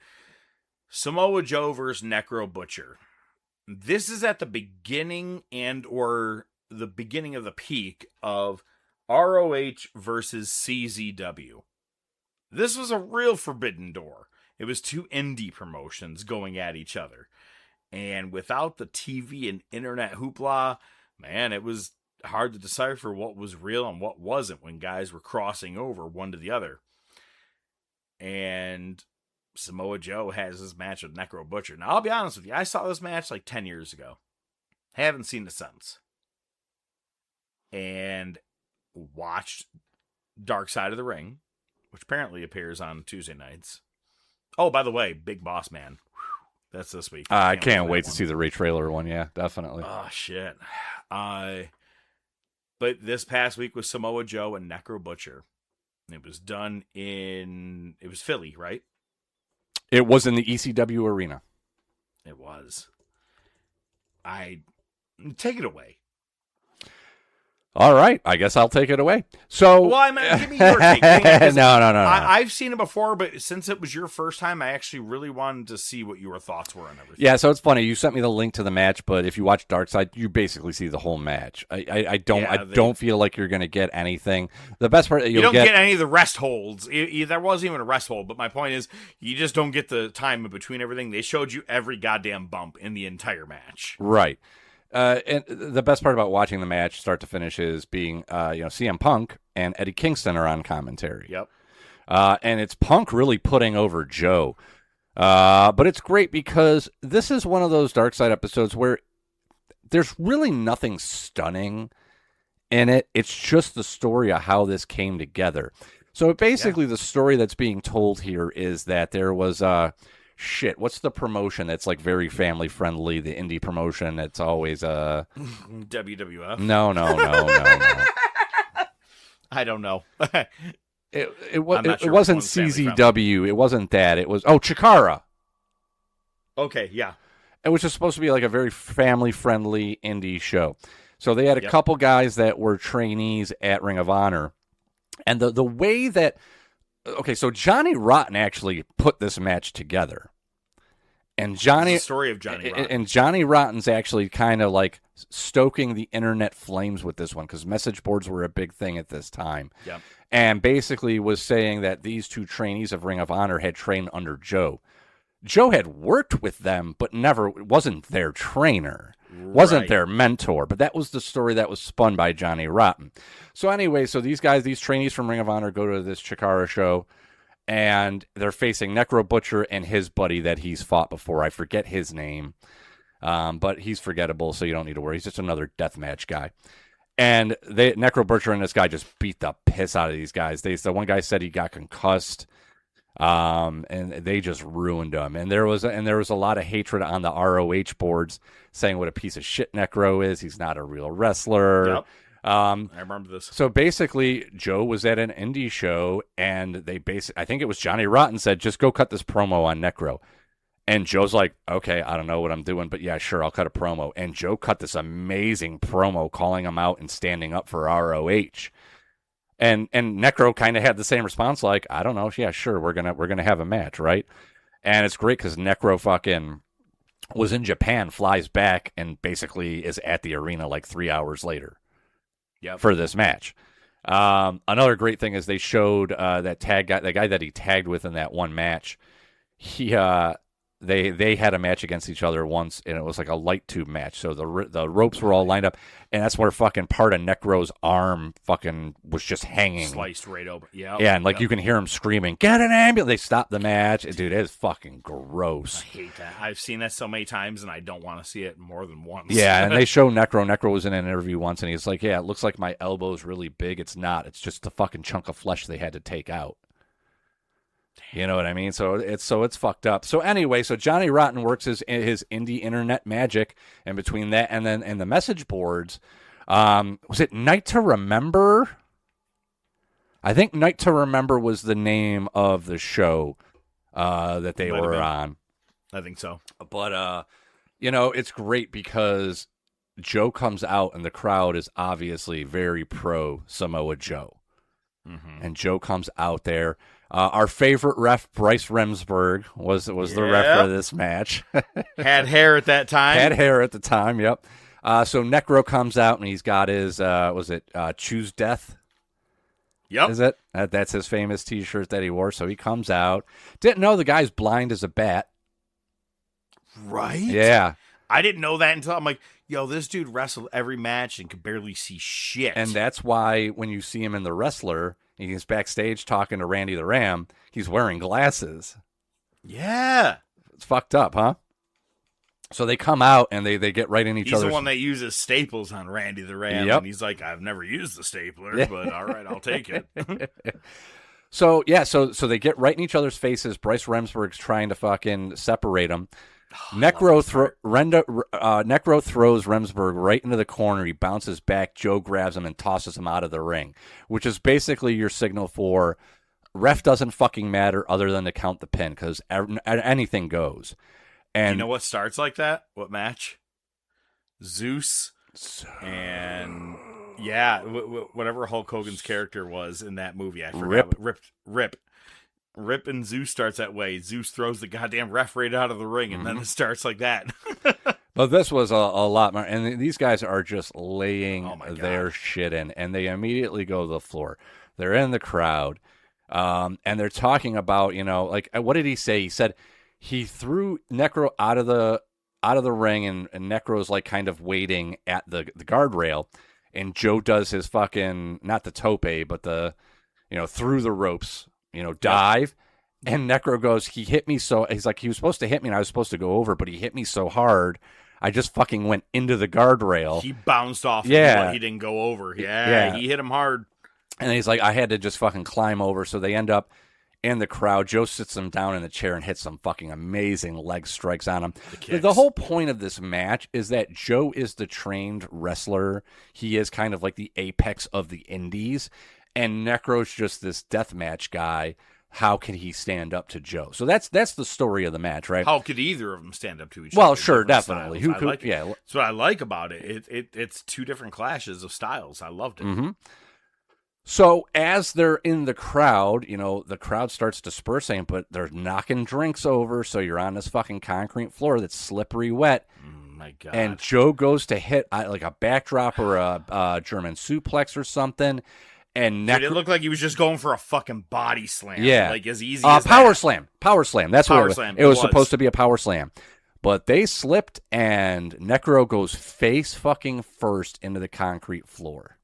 Samoa Joe versus Necro Butcher. This is at the beginning or the beginning of the peak of ROH versus CZW. This was a real forbidden door. It was two indie promotions going at each other. And without the TV and internet hoopla, man, it was hard to decipher what was real and what wasn't when guys were crossing over one to the other. And Samoa Joe has his match with Necro Butcher. Now, I'll be honest with you. I saw this match like 10 years ago. Haven't seen it since. And watched Dark Side of the Ring, which apparently appears on Tuesday nights. Oh, by the way, Big Boss Man. Whew, that's this week. I can't wait to see the Ray Trailer one. Yeah, definitely. Oh, shit. But this past week was Samoa Joe and Necro Butcher. It was done it was Philly, right? It was in the ECW arena. It was. Take it away. All right, I guess I'll take it away. So, well, give me your take. No. I've seen it before, but since it was your first time, I actually really wanted to see what your thoughts were on everything. Yeah, so it's funny. You sent me the link to the match, but if you watch Dark Side, you basically see the whole match. I don't feel like you're going to get anything. The best part you don't get any of the rest holds. There wasn't even a rest hold, but my point is, you just don't get the time in between everything. They showed you every goddamn bump in the entire match. Right. And the best part about watching the match start to finish is being, CM Punk and Eddie Kingston are on commentary. Yep. And it's Punk really putting over Joe. But it's great because this is one of those Dark Side episodes where there's really nothing stunning in it. It's just the story of how this came together. So basically the story that's being told here is that there was what's the promotion that's like very family friendly? The indie promotion. It's always WWF. No. I don't know. It wasn't CZW. It wasn't that. It was Chikara. Okay, yeah. It was just supposed to be like a very family friendly indie show. So they had a couple guys that were trainees at Ring of Honor, and the way that. Okay, so Johnny Rotten actually put this match together. And the story of Johnny Rotten. And Johnny Rotten's actually kind of like stoking the internet flames with this one because message boards were a big thing at this time. Yep. And basically was saying that these two trainees of Ring of Honor had trained under Joe. Joe had worked with them, but never wasn't their trainer. wasn't their mentor, but that was the story that was spun by Johnny Rotten. So anyway, so these trainees from Ring of Honor go to this Chikara show, and they're facing Necro Butcher and his buddy that he's fought before. I forget his name, but he's forgettable, so you don't need to worry. He's just another deathmatch guy. And Necro Butcher and this guy just beat the piss out of these guys. The one guy said he got concussed, and they just ruined him. And there was a lot of hatred on the ROH boards saying what a piece of shit Necro is. He's not a real wrestler. Yep. I remember this. So basically, Joe was at an indie show, and I think it was Johnny Rotten said, just go cut this promo on Necro. And Joe's like, okay, I don't know what I'm doing, but yeah, sure, I'll cut a promo. And Joe cut this amazing promo calling him out and standing up for ROH. And Necro kind of had the same response, like, I don't know, yeah, sure, we're gonna have a match, right? And it's great because Necro fucking was in Japan, flies back, and basically is at the arena like 3 hours later. Yep. For this match. Another great thing is they showed that guy that he tagged with in that one match. They had a match against each other once, and it was like a light tube match. So the ropes were all lined up, and that's where fucking part of Necro's arm fucking was just hanging, sliced right open. Yeah, yeah, and you can hear him screaming, "Get an ambulance!" They stopped the match, dude. It is fucking gross. I hate that. I've seen that so many times, and I don't want to see it more than once. Yeah, and they show Necro. Necro was in an interview once, and he's like, "Yeah, it looks like my elbow's really big. It's not. It's just the fucking chunk of flesh they had to take out." You know what I mean? So it's fucked up. So anyway, so Johnny Rotten works his indie internet magic, and between that and the message boards, was it Night to Remember? I think Night to Remember was the name of the show that they were on. I think so. But it's great because Joe comes out and the crowd is obviously very pro Samoa Joe. Mm-hmm. And Joe comes out there. Our favorite ref, Bryce Remsburg, was the ref for this match. Had hair at that time. Yep. So Necro comes out and he's got his, Choose Death? Yep. Is it? That's his famous T-shirt that he wore. So he comes out. Didn't know the guy's blind as a bat. Right? Yeah. I didn't know that until I'm like, yo, this dude wrestled every match and could barely see shit. And that's why when you see him in The Wrestler, he's backstage talking to Randy the Ram, he's wearing glasses. Yeah. It's fucked up, huh? So they come out and they get right in each other's... He's the one that uses staples on Randy the Ram. Yep. And he's like, I've never used the stapler, but all right, I'll take it. So they get right in each other's faces. Bryce Remsburg's trying to fucking separate them. Necro throws Remsburg right into the corner. He bounces back. Joe grabs him and tosses him out of the ring, which is basically your signal for ref doesn't fucking matter other than to count the pin because anything goes. And you know what starts like that? What match? Zeus and whatever Hulk Hogan's character was in that movie. I forgot. Rip and Zeus starts that way. Zeus throws the goddamn ref right out of the ring, and then it starts like that. But this was a lot more, and these guys are just laying their shit in, and they immediately go to the floor. They're in the crowd, and they're talking about, what did he say? He said he threw Necro out of the ring, and Necro's like kind of waiting at the guardrail, and Joe does his fucking, not the tope, but the, through the ropes. Dive, and Necro goes, he hit me so, he's like, he was supposed to hit me and I was supposed to go over, but he hit me so hard, I just fucking went into the guardrail. He bounced off. Yeah. He didn't go over. Yeah, he hit him hard. And he's like, I had to just fucking climb over, so they end up in the crowd. Joe sits him down in the chair and hits some fucking amazing leg strikes on him. The whole point of this match is that Joe is the trained wrestler. He is kind of like the apex of the indies. And Necro's just this deathmatch guy. How can he stand up to Joe? So that's the story of the match, right? How could either of them stand up to each other? Well, sure, definitely. Styles. That's what I like about it. It's two different clashes of styles. I loved it. Mm-hmm. So as they're in the crowd, the crowd starts dispersing, but they're knocking drinks over. So you're on this fucking concrete floor that's slippery wet. My God. And Joe goes to hit like a backdrop or a German suplex or something. And Dude, it looked like he was just going for a fucking body slam. Yeah. Like as easy as power that. Slam. Power slam. That's power what slam. it was supposed to be, a power slam. But they slipped, and Necro goes face fucking first into the concrete floor.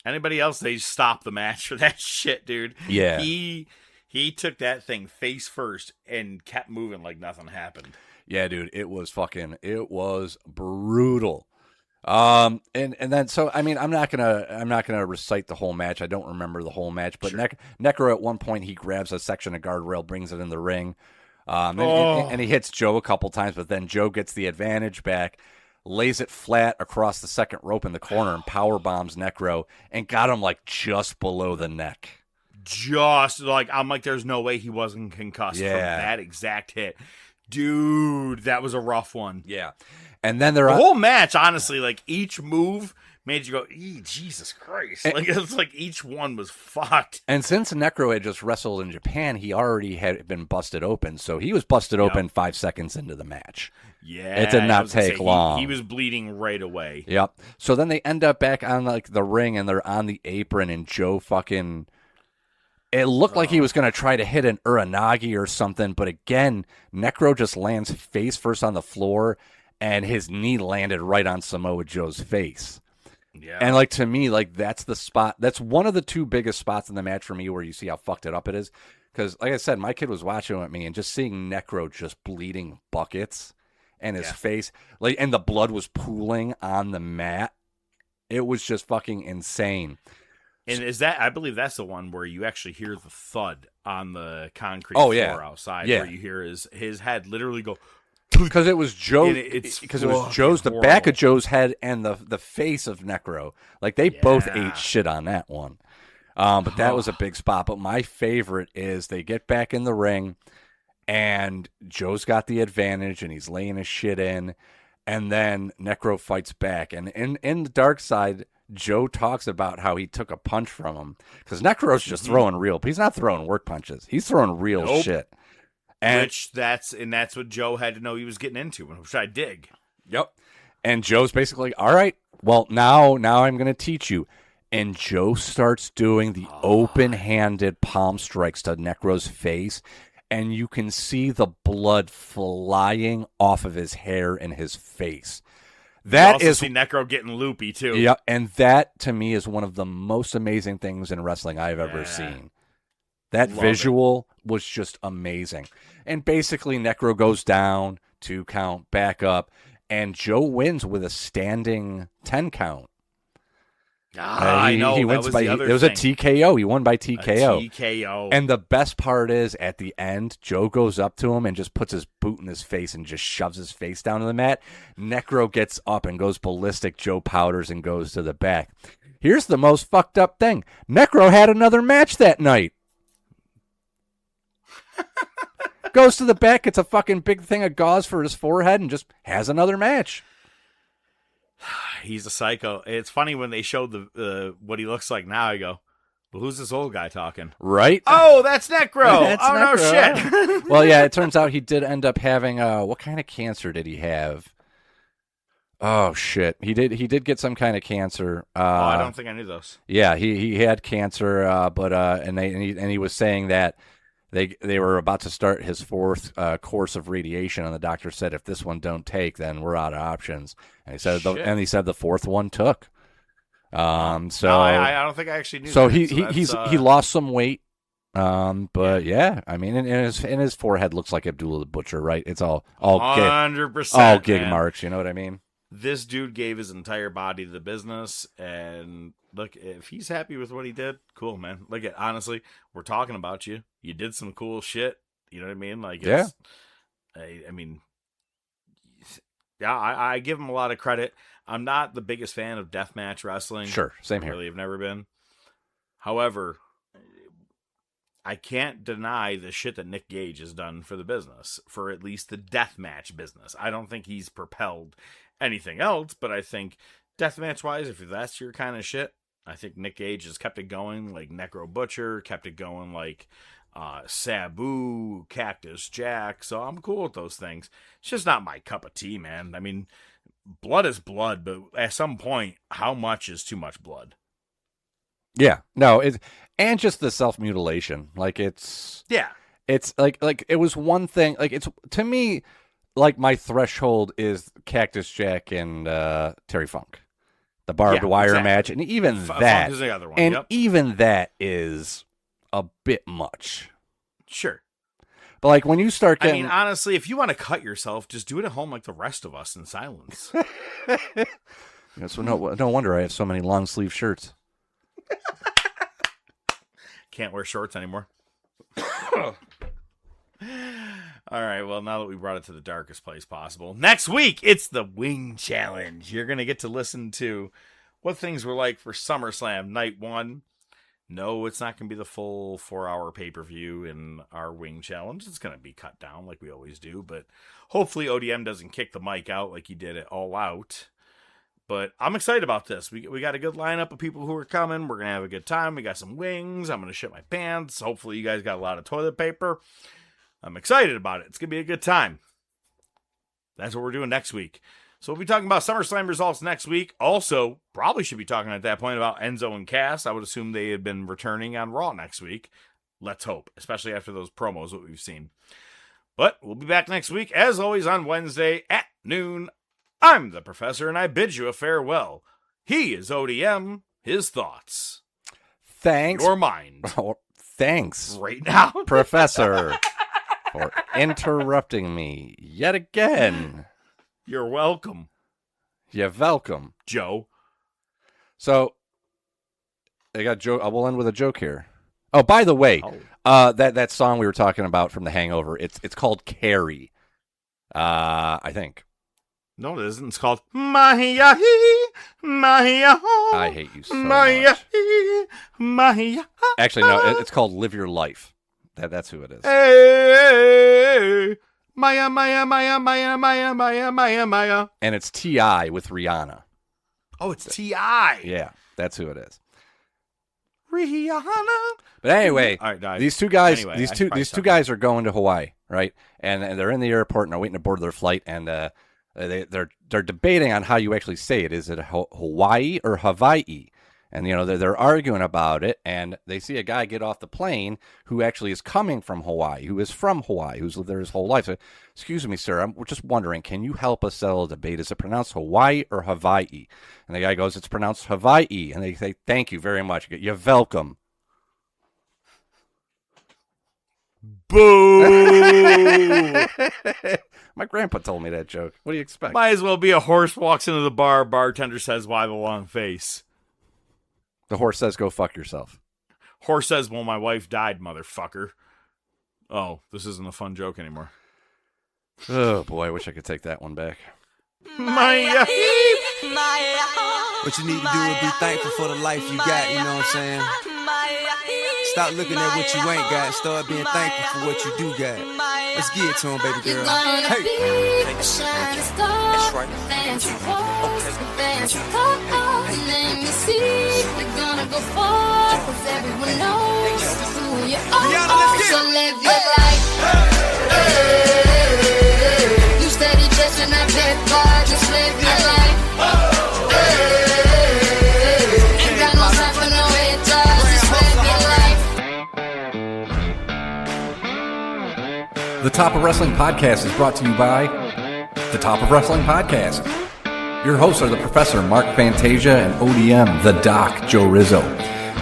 Anybody else, they stop the match for that shit, dude. Yeah. He took that thing face first and kept moving like nothing happened. Yeah, dude, it was brutal. And then so I mean I'm not gonna recite the whole match. I don't remember the whole match, but sure. Necro at one point he grabs a section of guardrail, brings it in the ring. And he hits Joe a couple times, but then Joe gets the advantage back, lays it flat across the second rope in the corner, and power bombs Necro and got him like just below the neck. Just like I'm like, there's no way he wasn't concussed from that exact hit, dude. That was a rough one. Yeah, and then the whole match, honestly, like each move made you go, Jesus Christ. Like, it's like each one was fucked. And since Necro had just wrestled in Japan, he already had been busted open. So he was busted open 5 seconds into the match. Yeah. It did not take long. He was bleeding right away. Yep. So then they end up back on like the ring, and they're on the apron, and Joe fucking... It looked like he was going to try to hit an Uranagi or something, but again, Necro just lands face first on the floor, and his knee landed right on Samoa Joe's face. Yeah. And, like, to me, like, that's the spot. That's one of the two biggest spots in the match for me where you see how fucked it up it is. Because, like I said, my kid was watching with me and just seeing Necro just bleeding buckets and his face. Like, and the blood was pooling on the mat. It was just fucking insane. And is that, I believe that's the one where you actually hear the thud on the concrete floor outside. Yeah. Where you hear his head literally go... Because it was Joe. Because it was Joe's, the back of Joe's head and the face of Necro. Like they both ate shit on that one. But that was a big spot. But my favorite is they get back in the ring, and Joe's got the advantage, and he's laying his shit in, and then Necro fights back. And in the dark side, Joe talks about how he took a punch from him because Necro's just throwing real. He's not throwing work punches. He's throwing real shit. And that's what Joe had to know he was getting into, which I dig. Yep. And Joe's basically, all right, well, now I'm going to teach you. And Joe starts doing the open-handed palm strikes to Necro's face, and you can see the blood flying off of his hair and his face. That is see Necro getting loopy, too. Yeah, and that, to me, is one of the most amazing things in wrestling I've ever seen. That visual was just amazing. And basically, Necro goes down, 2 count, back up, and Joe wins with a standing 10 count. I know. He wins by. It was a TKO. He won by TKO. A TKO. And the best part is, at the end, Joe goes up to him and just puts his boot in his face and just shoves his face down to the mat. Necro gets up and goes ballistic. Joe powders and goes to the back. Here's the most fucked up thing. Necro had another match that night. Goes to the back, gets a fucking big thing of gauze for his forehead, and just has another match. He's a psycho. It's funny when they showed the what he looks like now. I go, well, who's this old guy talking? Right? Oh, that's Necro. No shit. Well, yeah, it turns out he did end up having what kind of cancer did he have? Oh shit, he did get some kind of cancer. I don't think I knew those. Yeah, he had cancer, but he was saying that. They were about to start his 4th course of radiation, and the doctor said, if this one don't take, then we're out of options. And he said, the 4th one took. So I don't think I actually knew. So that. He lost some weight. But yeah, I mean, and his forehead looks like Abdullah the Butcher, right? It's all 100%, all gig marks. You know what I mean? This dude gave his entire body to the business, and look, if he's happy with what he did, cool, man. Look, honestly, we're talking about you. You did some cool shit. You know what I mean? Like, I mean, yeah, I give him a lot of credit. I'm not the biggest fan of deathmatch wrestling. Sure, same here. Really, I've never been. However, I can't deny the shit that Nick Gage has done for the business, for at least the deathmatch business. I don't think he's propelled anything else, but I think deathmatch wise, if that's your kind of shit, I think Nick Gage has kept it going, like Necro Butcher, kept it going like Sabu, Cactus Jack, so I'm cool with those things. It's just not my cup of tea, man. I mean, blood is blood, but at some point, how much is too much blood? Yeah, no, and just the self-mutilation, like it's... Yeah. It's like it was one thing. Like it's to me, like my threshold is Cactus Jack and Terry Funk, the barbed wire match, and even that, Funk is the other one. And even that is a bit much. Sure. But like when you start getting, I mean, honestly, if you want to cut yourself, just do it at home like the rest of us in silence. So no wonder I have so many long sleeve shirts. Can't wear shorts anymore. All right, well, now that we brought it to the darkest place possible, next week, it's the Wing Challenge. You're going to get to listen to what things were like for SummerSlam Night 1. No, it's not going to be the full 4-hour pay-per-view in our Wing Challenge. It's going to be cut down like we always do, but hopefully ODM doesn't kick the mic out like he did it All Out. But I'm excited about this. We got a good lineup of people who are coming. We're going to have a good time. We got some wings. I'm going to shit my pants. Hopefully you guys got a lot of toilet paper. I'm excited about it. It's going to be a good time. That's what we're doing next week. So we'll be talking about SummerSlam results next week. Also, probably should be talking at that point about Enzo and Cass. I would assume they had been returning on Raw next week. Let's hope, especially after those promos that we've seen. But we'll be back next week, as always, on Wednesday at noon. I'm the Professor, and I bid you a farewell. He is ODM. His thoughts. Thanks. Your mind. Oh, thanks. Right now. Professor, for interrupting me yet again. You're welcome. You're welcome, Joe. So, I got joke. I will end with a joke here. Oh, by the way, that song we were talking about from The Hangover, it's called Carrie. I think. No, it isn't. It's called Mahia. I hate you so much. Mahia. Actually, no, it's called Live Your Life. That's who it is. Hey, Maya. And it's T.I. with Rihanna. Oh, it's T.I. Yeah, that's who it is. Rihanna. But anyway, all right, these two guys, these two guys are going to Hawaii, right? And they're in the airport and they're waiting to board their flight, and they're debating on how you actually say it. Is it Hawaii or Hawaii? And they're arguing about it, and they see a guy get off the plane who actually is coming from Hawaii, who is from Hawaii, who's lived there his whole life. So, excuse me, sir, I'm just wondering, can you help us settle a debate? Is it pronounced Hawaii or Hawaii? And the guy goes, it's pronounced Hawaii. And they say, thank you very much. You're welcome. Boo! My grandpa told me that joke. What do you expect? Might as well be a horse walks into the bar. Bartender says, why the long face? The horse says, go fuck yourself. Horse says, well, my wife died, motherfucker. Oh, this isn't a fun joke anymore. Oh, boy, I wish I could take that one back. Maya. What you need to do is be thankful for the life you got, you know what I'm saying? Stop looking at what you ain't got. Start being thankful for what you do got. Let's get it to him, baby girl. Hey. That's right. Let me see. You're gonna go far, 'cause everyone knows who you are. So live your life. You steady chasing that big bar, just live your life. Ain't got no time for no haters, just live your life. The Top of Wrestling Podcast is brought to you by The Top of Wrestling Podcast. Your hosts are the Professor Mark Fantasia and ODM, the Doc, Joe Rizzo.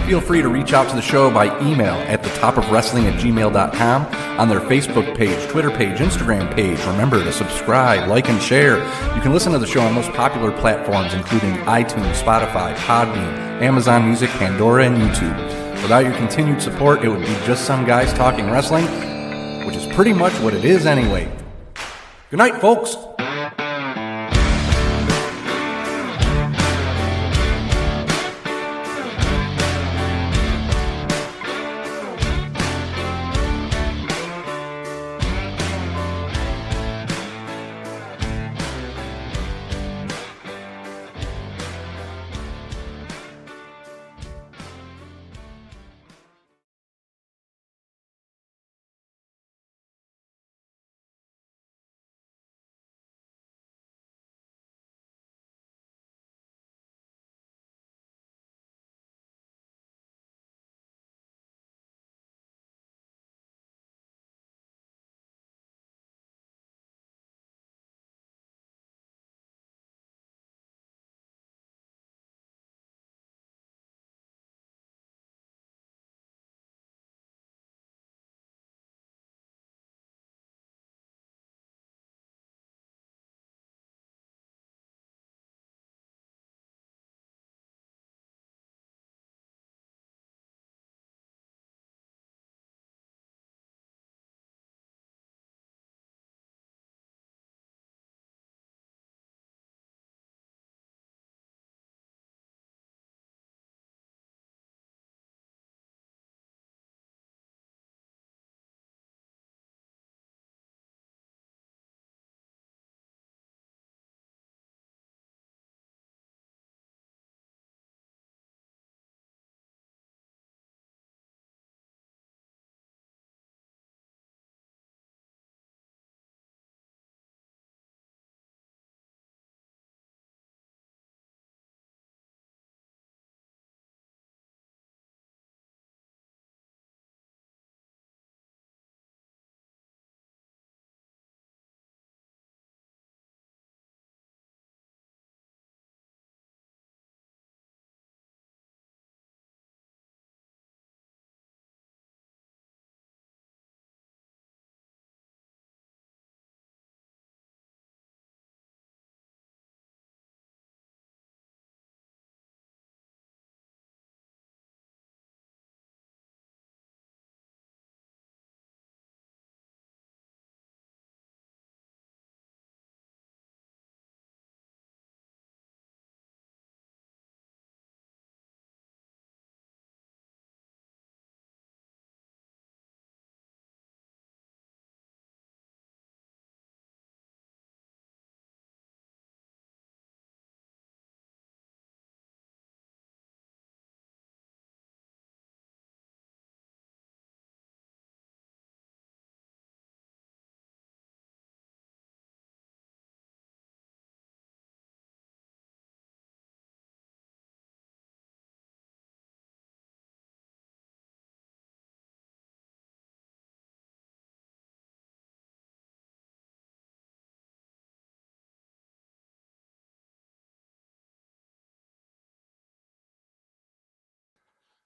Feel free to reach out to the show by email at thetopofwrestling@gmail.com, on their Facebook page, Twitter page, Instagram page. Remember to subscribe, like, and share. You can listen to the show on most popular platforms, including iTunes, Spotify, Podbean, Amazon Music, Pandora, and YouTube. Without your continued support, it would be just some guys talking wrestling, which is pretty much what it is anyway. Good night, folks.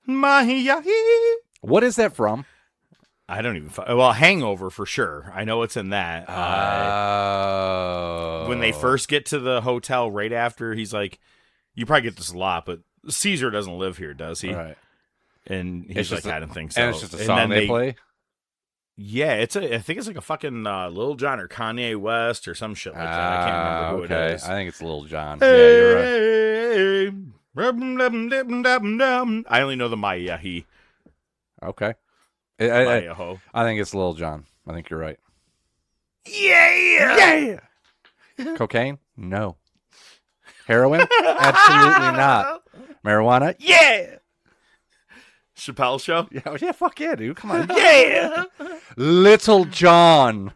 Mahi-yahi. What is that from? I don't even... Well, Hangover for sure. I know it's in that. When they first get to the hotel right after, he's like... You probably get this a lot, but Caesar doesn't live here, does he? Right. And he's like, I don't think so. And it's just a song they play? Yeah, I think it's like a fucking Lil Jon or Kanye West or some shit like that. I can't remember who it is. I think it's Lil Jon. Hey, yeah, you're right. I only know the Mahi-yahi. Okay. I think it's Lil Jon. I think you're right. Yeah! Cocaine? No. Heroin? Absolutely not. Marijuana? Yeah! Chappelle Show? Yeah, fuck yeah, dude. Come on. Yeah! Little John.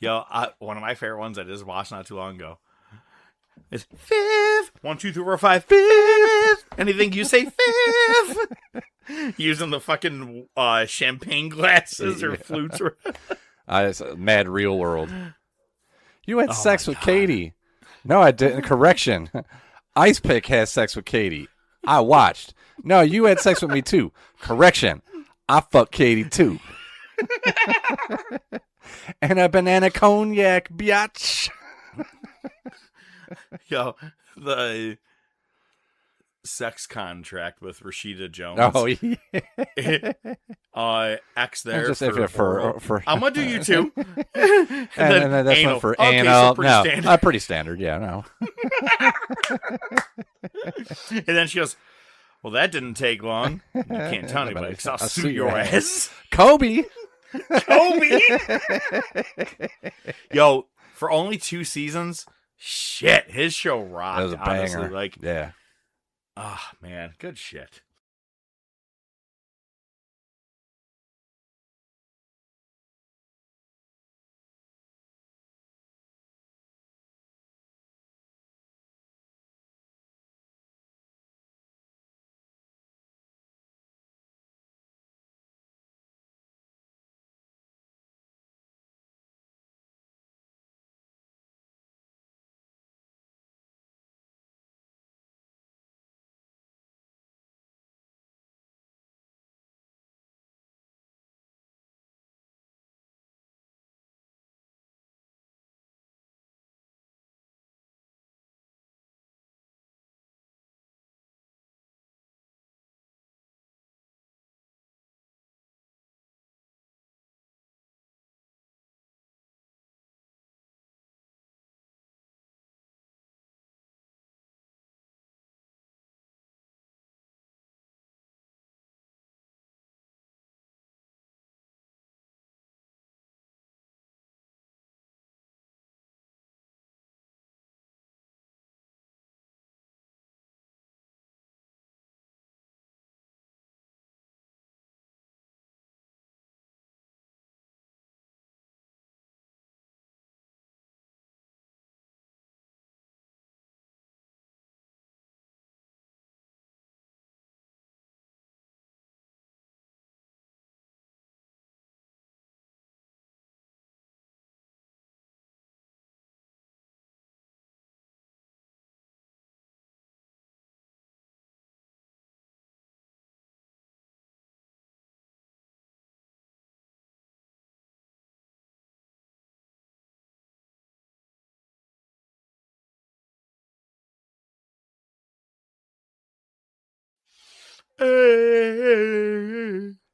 Yo, one of my favorite ones I just watched not too long ago is fifth. 1, 2, 3, 4, 5, fifth. Anything you say, fifth. Using the fucking champagne glasses or flutes. It's a mad real world. You had sex with Katie. No, I didn't. Correction. Ice Pick has sex with Katie. I watched. No, you had sex with me too. Correction. I fucked Katie too. And a banana cognac, biatch. Yo, the sex contract with Rashida Jones. Oh, yeah. X there. Just for I'm gonna do you too. and then that's anal. one for Okay, anal. so pretty standard. Pretty standard. Yeah, no. And then she goes, "Well, that didn't take long. You can't tell anybody because I'll sue your ass." Kobe. Yo, for only 2 seasons, shit, his show rocked. That was a banger. Honestly. Yeah. Ah, man, good shit.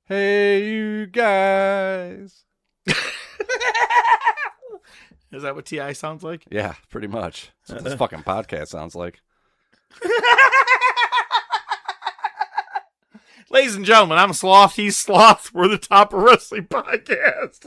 Hey, you guys. Is that what T.I. sounds like? Yeah, pretty much. That's what this fucking podcast sounds like. Ladies and gentlemen, I'm Sloth. He's Sloth. We're the Top of Wrestling Podcast.